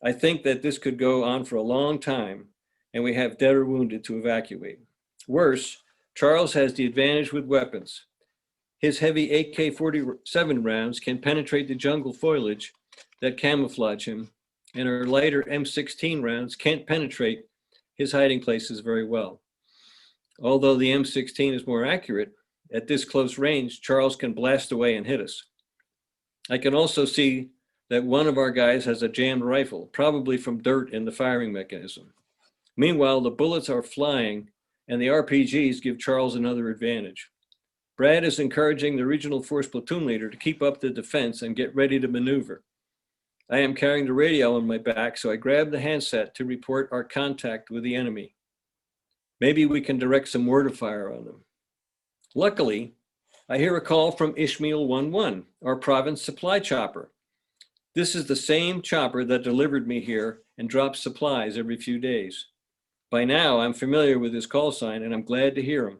I think that this could go on for a long time, and we have dead or wounded to evacuate. Worse, Charles has the advantage with weapons. His heavy AK-47 rounds can penetrate the jungle foliage that camouflage him, and our lighter M16 rounds can't penetrate his hiding places very well. Although the M16 is more accurate, at this close range, Charles can blast away and hit us. I can also see that one of our guys has a jammed rifle, probably from dirt in the firing mechanism. Meanwhile, the bullets are flying and the RPGs give Charles another advantage. Brad is encouraging the regional force platoon leader to keep up the defense and get ready to maneuver. I am carrying the radio on my back, so I grab the handset to report our contact with the enemy. Maybe we can direct some mortar fire on them. Luckily, I hear a call from Ishmael 11, our province supply chopper. This is the same chopper that delivered me here and drops supplies every few days. By now, I'm familiar with his call sign and I'm glad to hear him.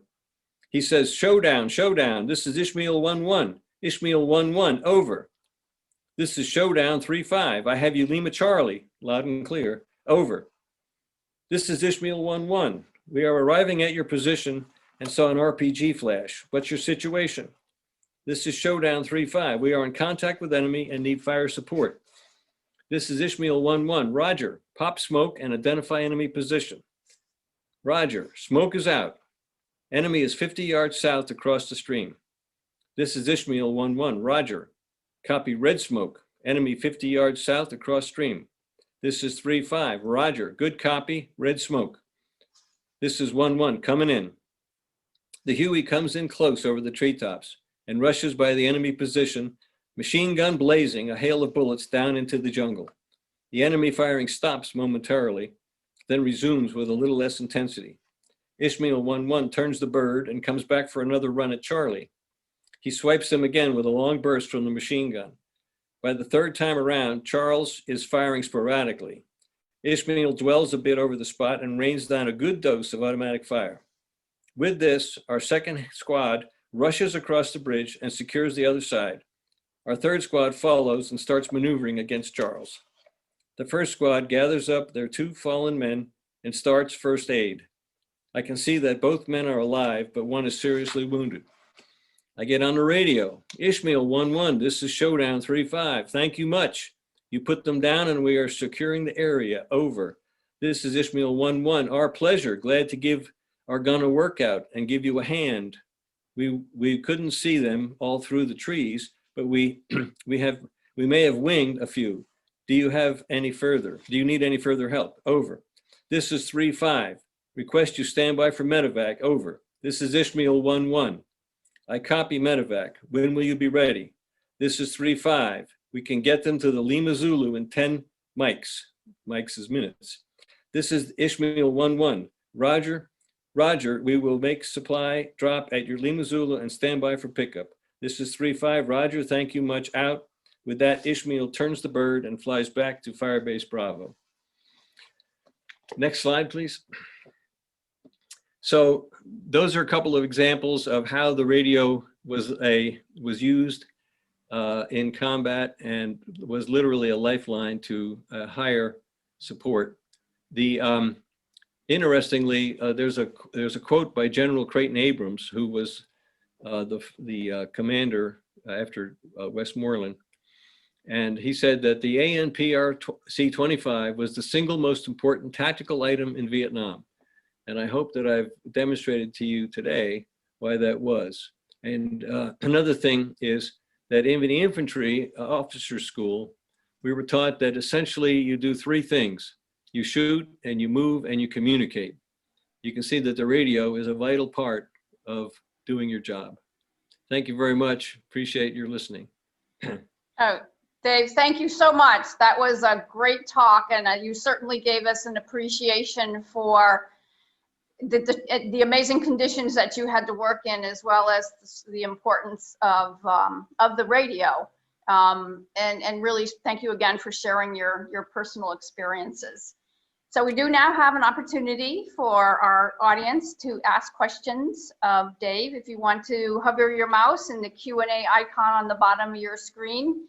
He says, "Showdown, showdown. This is Ishmael 11. Ishmael 11, over. This is Showdown 3-5. I have you Lima Charlie, loud and clear, over. This is Ishmael 11. We are arriving at your position and saw an RPG flash. What's your situation? This is Showdown 3-5. We are in contact with enemy and need fire support. This is Ishmael 11. Roger. Pop smoke and identify enemy position. Roger. Smoke is out. Enemy is 50 yards south across the stream. This is Ishmael 11. Roger. Copy red smoke. Enemy 50 yards south across stream. This is 3-5. Roger. Good copy. Red smoke. This is 11. Coming in. The Huey comes in close over the treetops and rushes by the enemy position, machine gun blazing, a hail of bullets down into the jungle. The enemy firing stops momentarily, then resumes with a little less intensity. Ishmael 11 turns the bird and comes back for another run at Charlie. He swipes him again with a long burst from the machine gun. By the third time around, Charles is firing sporadically. Ishmael dwells a bit over the spot and rains down a good dose of automatic fire. With this, our second squad rushes across the bridge and secures the other side. Our third squad follows and starts maneuvering against Charles. The first squad gathers up their two fallen men and starts first aid. I can see that both men are alive, but one is seriously wounded. I get on the radio. Ishmael 11, this is Showdown 3-5. Thank you much. You put them down and we are securing the area. Over. This is Ishmael 11. Our pleasure. Glad to give our gun a workout and give you a hand. We couldn't see them all through the trees, but we may have winged a few. Do you have any further? Do you need any further help? Over. This is 3-5. Request you stand by for medevac. Over. This is Ishmael 1-1. I copy medevac. When will you be ready? This is 3-5. We can get them to the Lima Zulu in 10 mics. Mics is minutes. This is Ishmael 1-1. Roger. Roger, we will make supply drop at your Lima Zulu and stand by for pickup. This is 3-5. Roger, thank you much. Out. With that, Ishmael turns the bird and flies back to Firebase Bravo. Next slide, please. So those are a couple of examples of how the radio was used in combat and was literally a lifeline to higher support. Interestingly, there's a quote by General Creighton Abrams, who was the commander after Westmoreland, and he said that the ANPR-C-25 was the single most important tactical item in Vietnam. And I hope that I've demonstrated to you today why that was. And another thing is that in the infantry officer school, we were taught that essentially you do three things. You shoot and you move and you communicate. You can see that the radio is a vital part of doing your job. Thank you very much. Appreciate your listening. Oh, Dave, thank you so much. That was a great talk, and you certainly gave us an appreciation for the amazing conditions that you had to work in, as well as the importance of the radio. And really thank you again for sharing your personal experiences. So we do now have an opportunity for our audience to ask questions of Dave. If you want to hover your mouse in the Q&A icon on the bottom of your screen,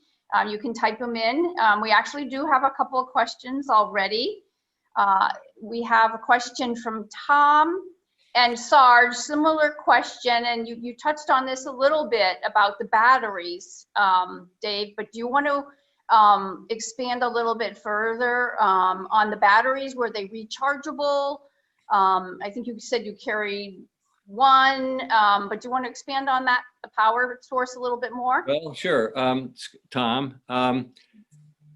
you can type them in. We actually do have a couple of questions already. We have a question from Tom and Sarge, similar question, and you touched on this a little bit about the batteries, Dave, but do you want to expand a little bit further on the batteries? Were they rechargeable? I think you said you carried one, but do you want to expand on that, the power source, a little bit more? Well, sure, Tom.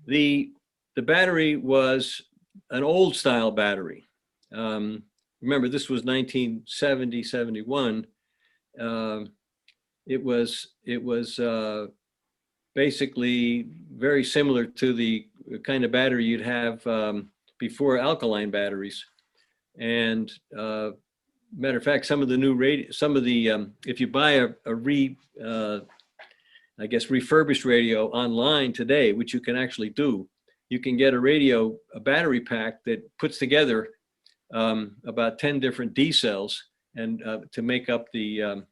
The battery was an old style battery. Remember, this was 1970, 71. It was basically very similar to the kind of battery you'd have before alkaline batteries. And matter of fact, some of the new radio, if you buy I guess refurbished radio online today, which you can actually do, you can get a battery pack that puts together about 10 different D cells and to make up the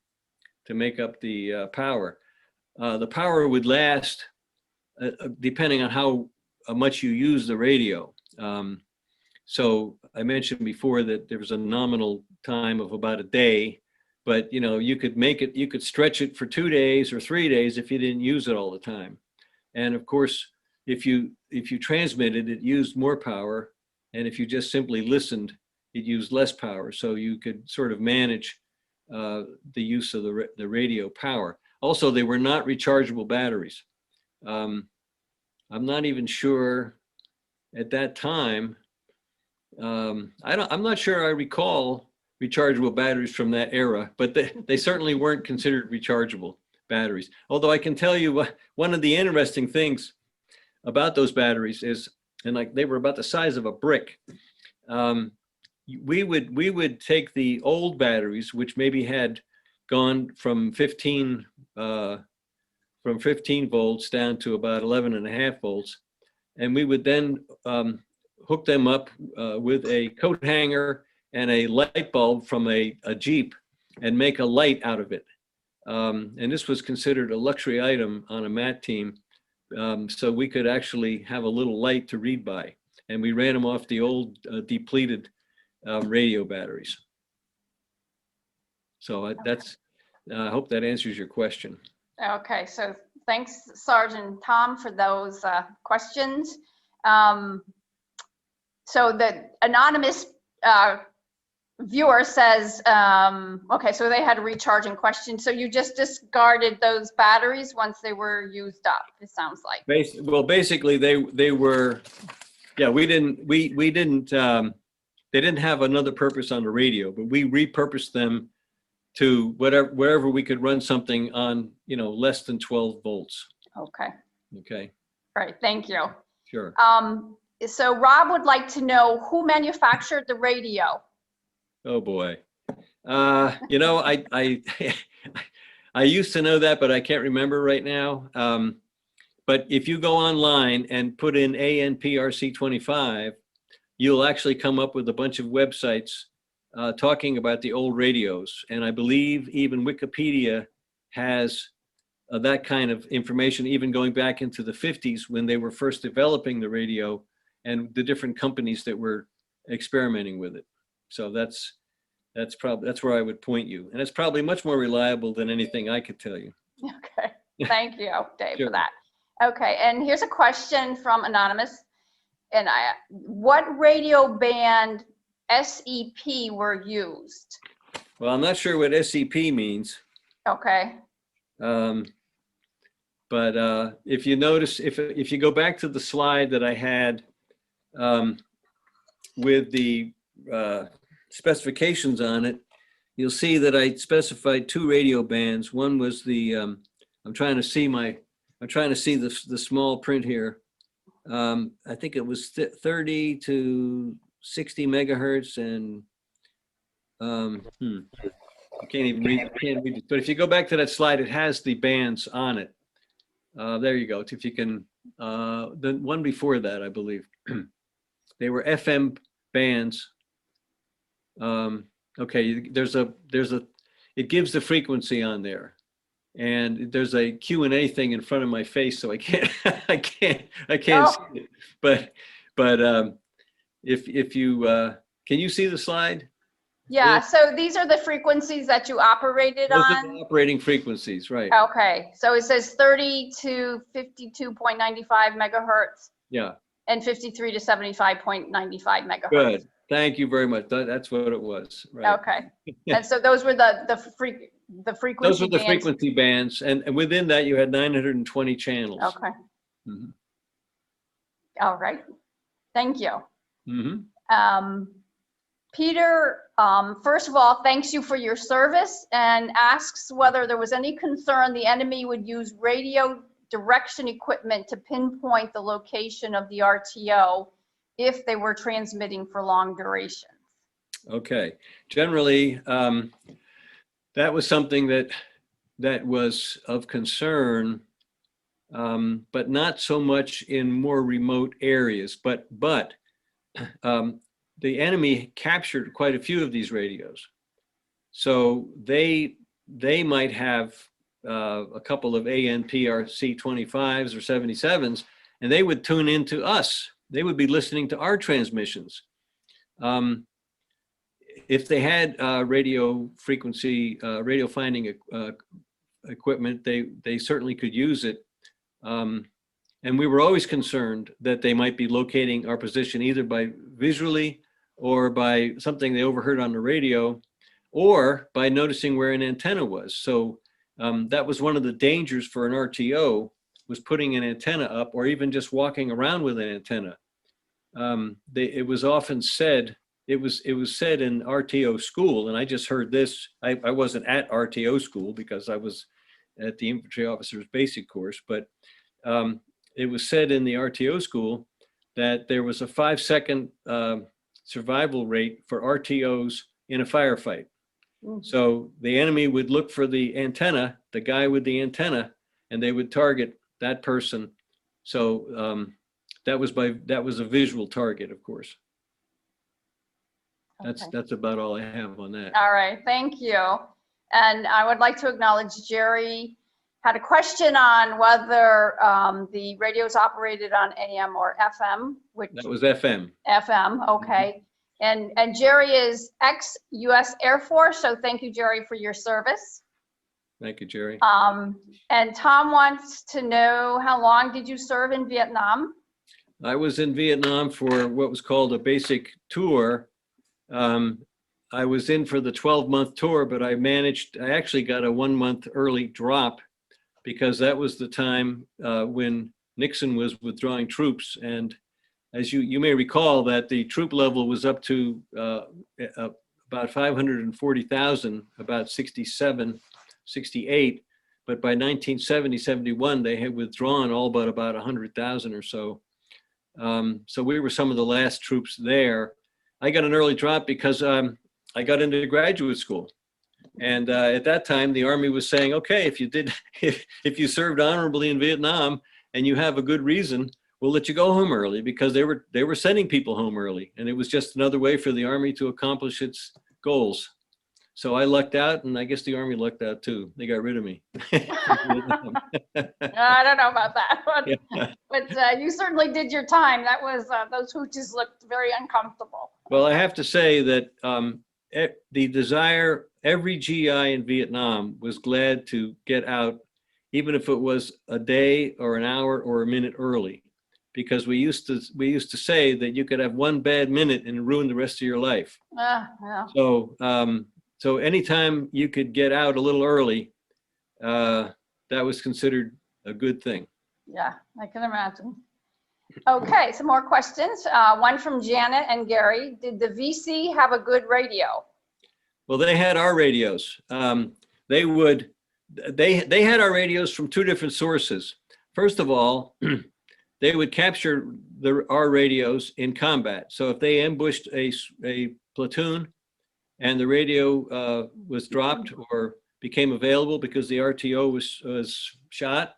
power. The power would last depending on how much you use the radio. So I mentioned before that there was a nominal time of about a day, but you could stretch it for 2 days or 3 days if you didn't use it all the time. And of course, if you transmitted, it used more power, and if you just simply listened, it used less power. So you could sort of manage the use of the radio power. Also, they were not rechargeable batteries. I'm not even sure at that time. I'm not sure I recall rechargeable batteries from that era, but they certainly weren't considered rechargeable batteries. Although I can tell you one of the interesting things about those batteries is, and like they were about the size of a brick. We would take the old batteries, which maybe had gone from 15 volts down to about 11.5 volts, and we would then hook them up with a coat hanger and a light bulb from a Jeep and make a light out of it. And this was considered a luxury item on a MAT team. So we could actually have a little light to read by. And we ran them off the old depleted radio batteries. So I hope that answers your question. Okay, so thanks, Sergeant Tom, for those questions. So the anonymous viewer says, okay, so they had a recharging question. So you just discarded those batteries once they were used up, it sounds like. Well, basically they were, yeah, we didn't, they didn't have another purpose on the radio, but we repurposed them to wherever we could run something on, less than 12 volts. Okay. Okay. All right, thank you. Sure. So Rob would like to know who manufactured the radio. Oh boy. I I used to know that, but I can't remember right now. But if you go online and put in ANPRC25, you'll actually come up with a bunch of websites talking about the old radios. And I believe even Wikipedia has that kind of information, even going back into the 50s when they were first developing the radio and the different companies that were experimenting with it. So that's where I would point you. And it's probably much more reliable than anything I could tell you. Okay, thank you, Dave, Sure. for that. Okay, and here's a question from Anonymous. And what radio band SEP were used? Well, I'm not sure what SEP means. Okay. But if you notice, if you go back to the slide that I had with the specifications on it, you'll see that I specified 2 radio bands. One was the I'm trying to see the small print here. I think it was 30 to 60 megahertz, and I can't even read it. But if you go back to that slide, it has the bands on it. There you go. If you can, the one before that, I believe, they were FM bands. Okay, it gives the frequency on there, and there's a Q&A thing in front of my face, so I can't see it. But if you can you see the slide? Yeah, so these are the frequencies that you operated Those on? are the operating frequencies, right? Okay, so it says 30 to 52.95 megahertz. Yeah. And 53 to 75.95 megahertz. Good. Thank you very much. That's what it was. Right. Okay. And so those were the frequency Those were the bands. frequency bands, and within that you had 920 channels. Okay. Mm-hmm. All right. Thank you. Mm-hmm. Peter, first of all, thanks you for your service and asks whether there was any concern the enemy would use radio direction equipment to pinpoint the location of the RTO if they were transmitting for long durations. Okay. Generally, that was something that was of concern, but not so much in more remote areas. But the enemy captured quite a few of these radios, so they might have a couple of ANPRC 25s or 77s, and they would tune into us. They would be listening to our transmissions. If they had radio frequency, radio finding equipment, they certainly could use it. And we were always concerned that they might be locating our position either by visually or by something they overheard on the radio, or by noticing where an antenna was. So that was one of the dangers for an RTO, was putting an antenna up or even just walking around with an antenna. It was often said, it was said in RTO school, and I just heard this, I wasn't at RTO school because I was at the infantry officer's basic course, but it was said in the RTO school that there was a 5-second survival rate for RTOs in a firefight. So the enemy would look for the antenna, the guy with the antenna, and they would target that person. So that was a visual target, of course. That's about all I have on that. All right, thank you. And I would like to acknowledge Jerry had a question on whether the radios operated on AM or FM, which that was FM. FM, okay. And Jerry is ex-US Air Force, so thank you, Jerry, for your service. Thank you, Jerry. And Tom wants to know, how long did you serve in Vietnam? I was in Vietnam for what was called a basic tour. I was in for the 12-month tour, but I actually got a 1-month early drop because that was the time when Nixon was withdrawing troops. And as you may recall, that the troop level was up to about 540,000, about 67, 68. But by 1970, 71, they had withdrawn all but about 100,000 or so. So we were some of the last troops there. I got an early drop because I got into graduate school. And at that time, the Army was saying, okay, if you served honorably in Vietnam and you have a good reason, we'll let you go home early, because they were sending people home early. And it was just another way for the Army to accomplish its goals. So I lucked out, and I guess the Army lucked out too. They got rid of me. I don't know about that, but you certainly did your time. That was, those hooches looked very uncomfortable. Well, I have to say that the desire, every GI in Vietnam was glad to get out, even if it was a day or an hour or a minute early, because we used to say that you could have one bad minute and ruin the rest of your life. Yeah. So anytime you could get out a little early, that was considered a good thing. Yeah, I can imagine. Okay, some more questions. One from Janet and Gary. Did the VC have a good radio? Well, they had our radios. They had our radios from two different sources. First of all, they would capture our radios in combat. So if they ambushed a platoon and the radio was dropped or became available because the RTO was shot,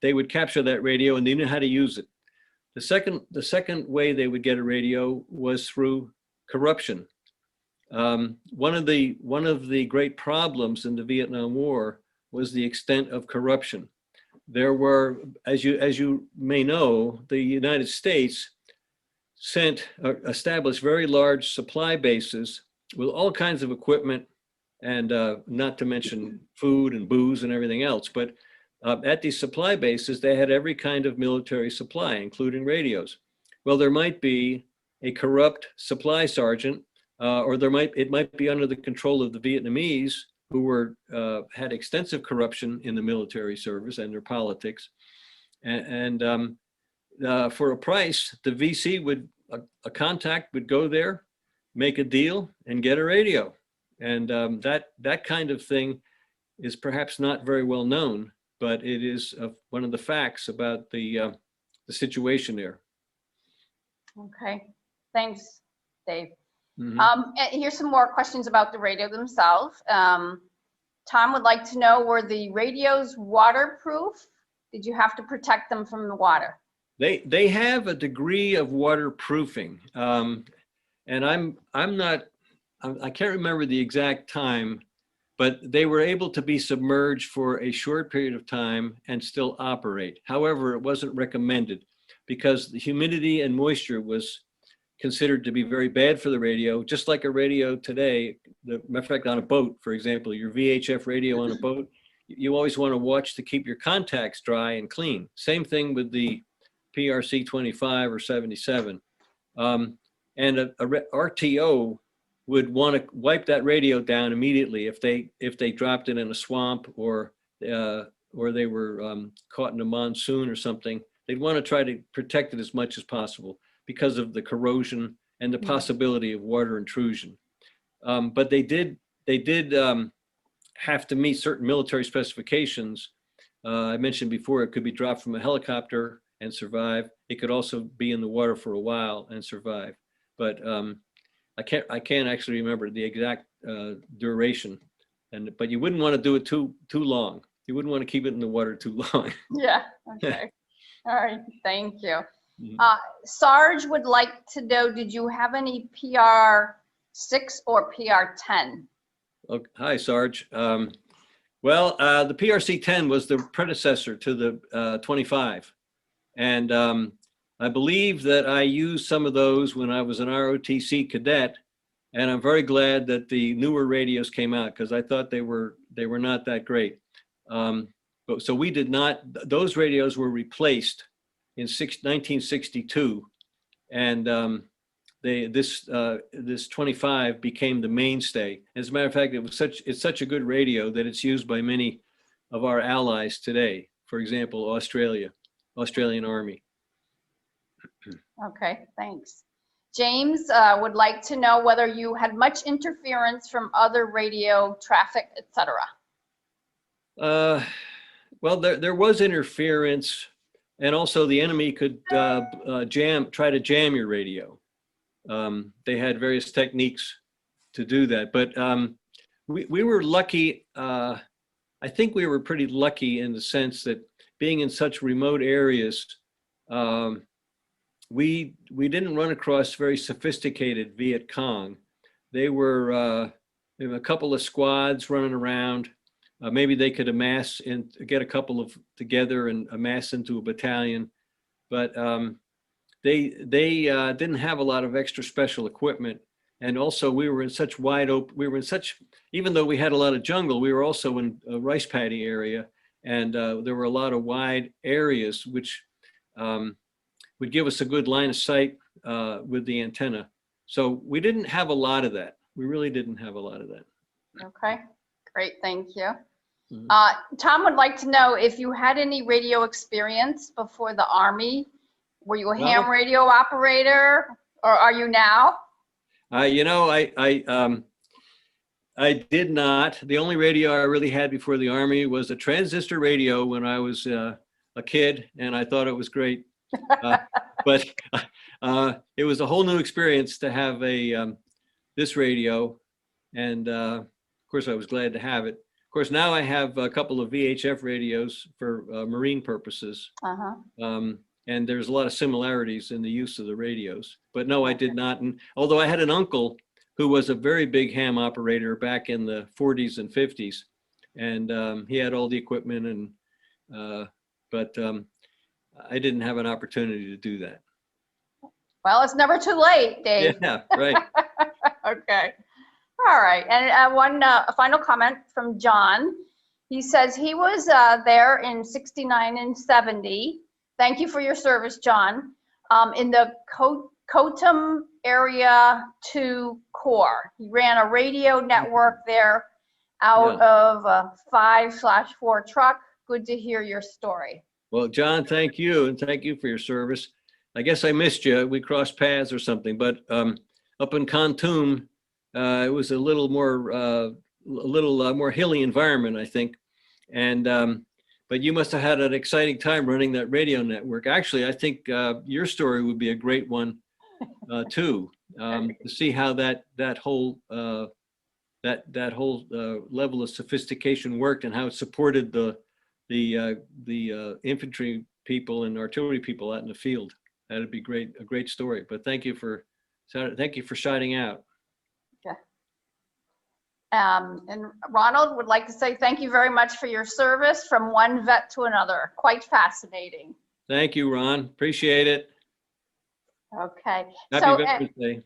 they would capture that radio, and they knew how to use it. The second way they would get a radio was through corruption. One of the great problems in the Vietnam War was the extent of corruption. There were, as you may know, the United States established very large supply bases with all kinds of equipment, and not to mention food and booze and everything else. But at these supply bases, they had every kind of military supply, including radios. Well, there might be a corrupt supply sergeant, or it might be under the control of the Vietnamese, who had extensive corruption in the military service and their politics. And for a price, the VC a contact would go there, make a deal, and get a radio. And that kind of thing is perhaps not very well known, but it is one of the facts about the situation there. Okay, thanks, Dave. Mm-hmm. Here's some more questions about the radio themselves. Tom would like to know, were the radios waterproof? Did you have to protect them from the water? They have a degree of waterproofing, and I can't remember the exact time, but they were able to be submerged for a short period of time and still operate. However, it wasn't recommended because the humidity and moisture was considered to be very bad for the radio, just like a radio today. Matter of fact, on a boat, for example, your VHF radio on a boat, you always want to watch to keep your contacts dry and clean. Same thing with the PRC 25 or 77. And a RTO would want to wipe that radio down immediately if they dropped it in a swamp or they were caught in a monsoon or something. They'd want to try to protect it as much as possible because of the corrosion and the possibility of water intrusion. But they did have to meet certain military specifications. I mentioned before, it could be dropped from a helicopter and survive. It could also be in the water for a while and survive. But I can't actually remember the exact duration. But you wouldn't want to do it too long. You wouldn't want to keep it in the water too long. Yeah. Okay. All right. Thank you. Sarge would like to know, did you have any PR6 or PR10? Okay. Hi, Sarge. Well, the PRC-10 was the predecessor to the 25. And I believe that I used some of those when I was an ROTC cadet. And I'm very glad that the newer radios came out, because I thought they were not that great. So we did not, those radios were replaced in 1962. And this 25 became the mainstay. As a matter of fact, it's such a good radio that it's used by many of our allies today. For example, Australian Army. Okay, thanks. James would like to know whether you had much interference from other radio traffic, etc. Well, there was interference, and also the enemy could try to jam your radio. They had various techniques to do that, but we were lucky. I think we were pretty lucky in the sense that being in such remote areas, we didn't run across very sophisticated Viet Cong. They were a couple of squads running around. Maybe they could amass and get a couple of together and amass into a battalion, but they didn't have a lot of extra special equipment. And also we were in such even though we had a lot of jungle, we were also in a rice paddy area, and there were a lot of wide areas which would give us a good line of sight with the antenna. So we didn't have a lot of that. We really didn't have a lot of that. Okay, great, thank you. Mm-hmm. Tom would like to know if you had any radio experience before the Army. Were you a ham radio operator, or are you now? You know, I did not. The only radio I really had before the Army was a transistor radio when I was a kid, and I thought it was great. But it was a whole new experience to have this radio, and of course I was glad to have it. Of course, now I have a couple of VHF radios for marine purposes. And there's a lot of similarities in the use of the radios. But no, I did not. And although I had an uncle who was a very big ham operator back in the 40s and 50s, and he had all the equipment, and but I didn't have an opportunity to do that. Well, it's never too late, Dave. Yeah, right. Okay. All right. And a final comment from John. He says he was there in 69 and 70. Thank you for your service, John. In the Kotum Area 2 Corps. He ran a radio network there out of a 5/4 truck. Good to hear your story. Well, John, thank you, and thank you for your service. I guess I missed you. We crossed paths or something, but up in Kontum, it was a little more hilly environment, I think. And but you must have had an exciting time running that radio network. Actually, I think your story would be a great one too, to see how that whole level of sophistication worked, and how it supported the infantry people and artillery people out in the field. That'd be great, a great story. But thank you for shining out. Okay. And Ronald would like to say thank you very much for your service from one vet to another. Quite fascinating. Thank you, Ron. Appreciate it. Okay. Happy Veterans Day.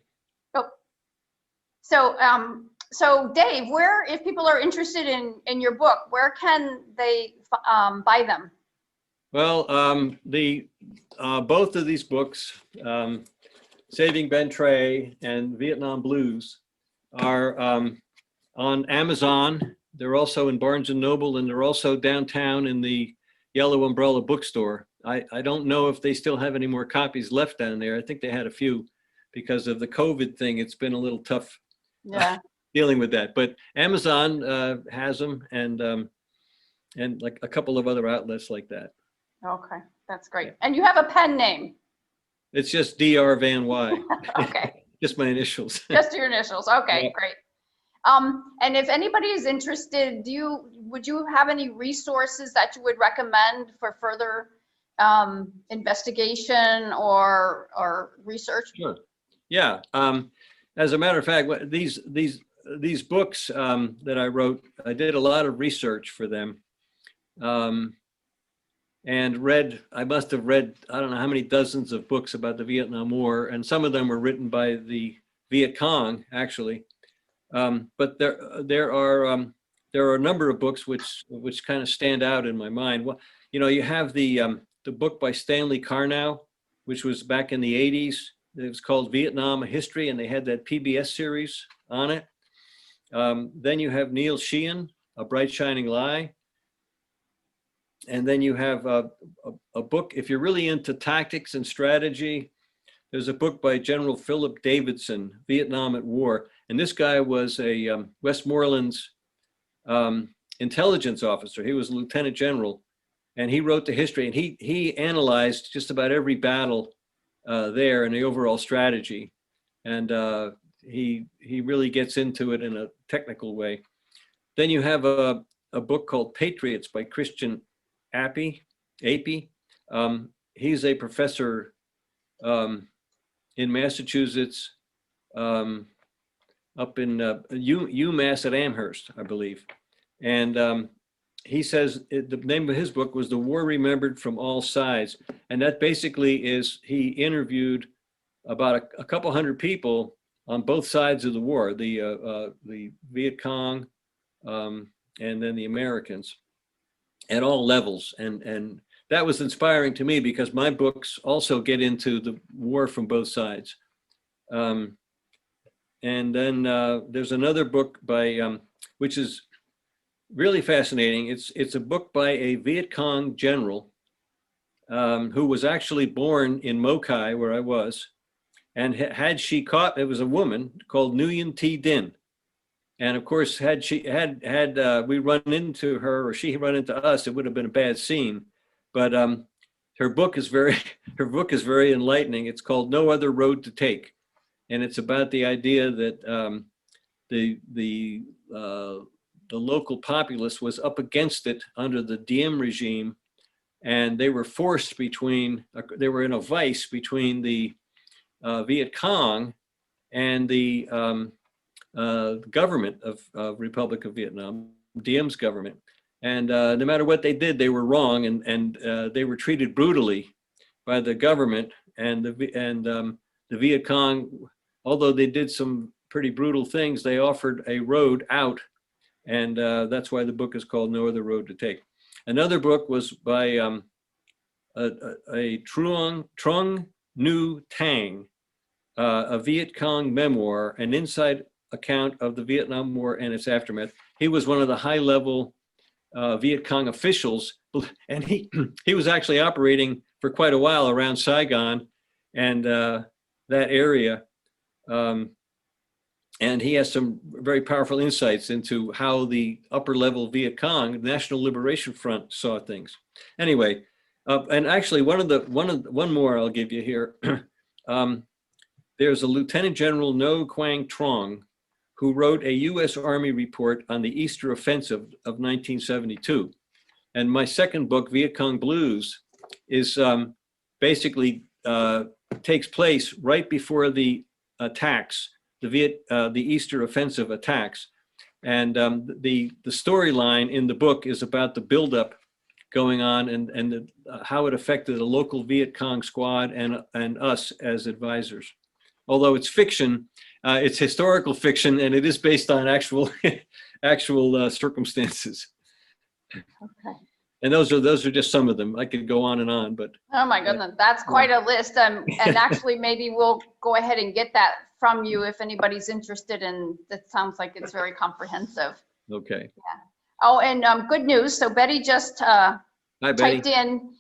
So Dave, if people are interested in your book, where can they buy them? Well, both of these books, Saving Ben Tray and Vietnam Blues, are on Amazon. They're also in Barnes and Noble, and they're also downtown in the Yellow Umbrella bookstore. I don't know if they still have any more copies left down there. I think they had a few because of the COVID thing. It's been a little tough dealing with that. But Amazon has them, and like a couple of other outlets like that. Okay, that's great. And you have a pen name? It's just Dr. Van Y. Okay. Just my initials. Just your initials. Okay, yeah. Great. And if anybody is interested, would you have any resources that you would recommend for further investigation or research? Sure. Yeah. As a matter of fact, these books that I wrote, I did a lot of research for them, and I must have read, I don't know how many dozens of books about the Vietnam War, and some of them were written by the Viet Cong, actually. But there are a number of books which kind of stand out in my mind. Well, you know, you have the book by Stanley Karnow, which was back in the 80s, It was called Vietnam History, and they had that PBS series on it. Then you have Neil Sheehan, A Bright Shining Lie. And then you have a book, if you're really into tactics and strategy, there's a book by General Philip Davidson, Vietnam at War. And this guy was a Westmoreland's intelligence officer. He was a lieutenant general, and he wrote the history, and he analyzed just about every battle there and the overall strategy. And he really gets into it in a technical way. Then you have a book called Patriots by Christian Appy. He's a professor in Massachusetts, up in UMass at Amherst, I believe. And he says the name of his book was The War Remembered from All Sides. And that basically is, he interviewed about a couple hundred people on both sides of the war, the Viet Cong, and then the Americans at all levels. And that was inspiring to me because my books also get into the war from both sides. And then there's another book by, which is really fascinating. It's a book by a Viet Cong general who was actually born in Mokai, where I was. And had she caught, it was a woman called Nguyen Thi Dinh. And of course, had we run into her or she run into us, it would have been a bad scene. But her book is very enlightening. It's called No Other Road to Take, and it's about the idea that the local populace was up against it under the Diem regime, and they were forced between. They were in a vice between the Viet Cong and the government of Republic of Vietnam, Diem's government. And no matter what they did, they were wrong, and they were treated brutally by the government. And the Viet Cong, although they did some pretty brutal things, they offered a road out, and that's why the book is called No Other Road to Take. Another book was by a Trung Nhu Tang, a Viet Cong memoir, an inside account of the Vietnam War and its aftermath. He was one of the high-level Viet Cong officials, and he was actually operating for quite a while around Saigon and that area. And he has some very powerful insights into how the upper-level Viet Cong, National Liberation Front, saw things. Anyway, and actually one more I'll give you here. There's a Lieutenant General No Quang Trong, who wrote a U.S. Army report on the Easter Offensive of 1972. And my second book, Viet Cong Blues, is basically takes place right before the attacks, the Easter Offensive attacks. And the storyline in the book is about the buildup going on and how it affected the local Viet Cong squad and us as advisors. Although it's fiction, it's historical fiction, and it is based on actual circumstances. Okay. And those are just some of them. I could go on, but. Oh my goodness, that's quite a list. And actually, maybe we'll go ahead and get that from you if anybody's interested. And that sounds like it's very comprehensive. Okay. Yeah. Oh, and good news. So Betty just Hi, Betty. typed in.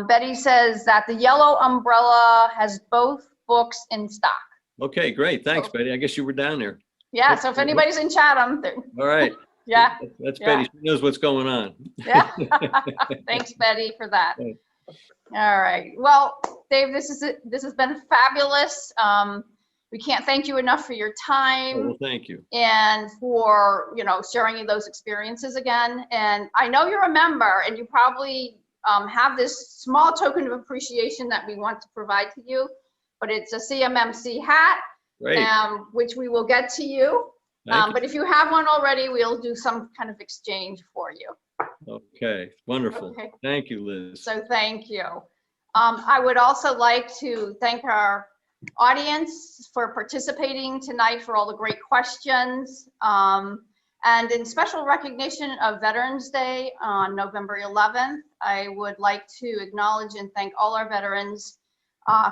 Betty says that the Yellow Umbrella has both books in stock. Okay, great. Thanks, Betty. I guess you were down there. Yeah. So if anybody's in Chatham, all right. Yeah. That's Betty. She knows what's going on. Yeah. Thanks, Betty, for that. Okay. All right. Well, Dave, this has been fabulous. We can't thank you enough for your time. Oh, well, thank you. And for, sharing those experiences again. And I know you're a member, and you probably have this small token of appreciation that we want to provide to you, but it's a CMMC hat, which we will get to you. But if you have one already, we'll do some kind of exchange for you. Okay, wonderful. Okay. Thank you, Liz. So thank you. I would also like to thank our audience for participating tonight, for all the great questions. And in special recognition of Veterans Day on November 11th, I would like to acknowledge and thank all our veterans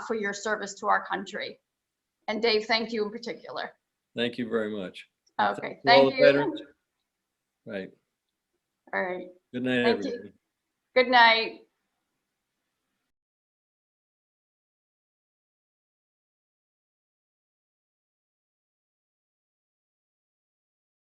for your service to our country. And Dave, thank you in particular. Thank you very much. Okay, To all thank the you. veterans. Right. All right, Good night, thank you. everybody. Good night.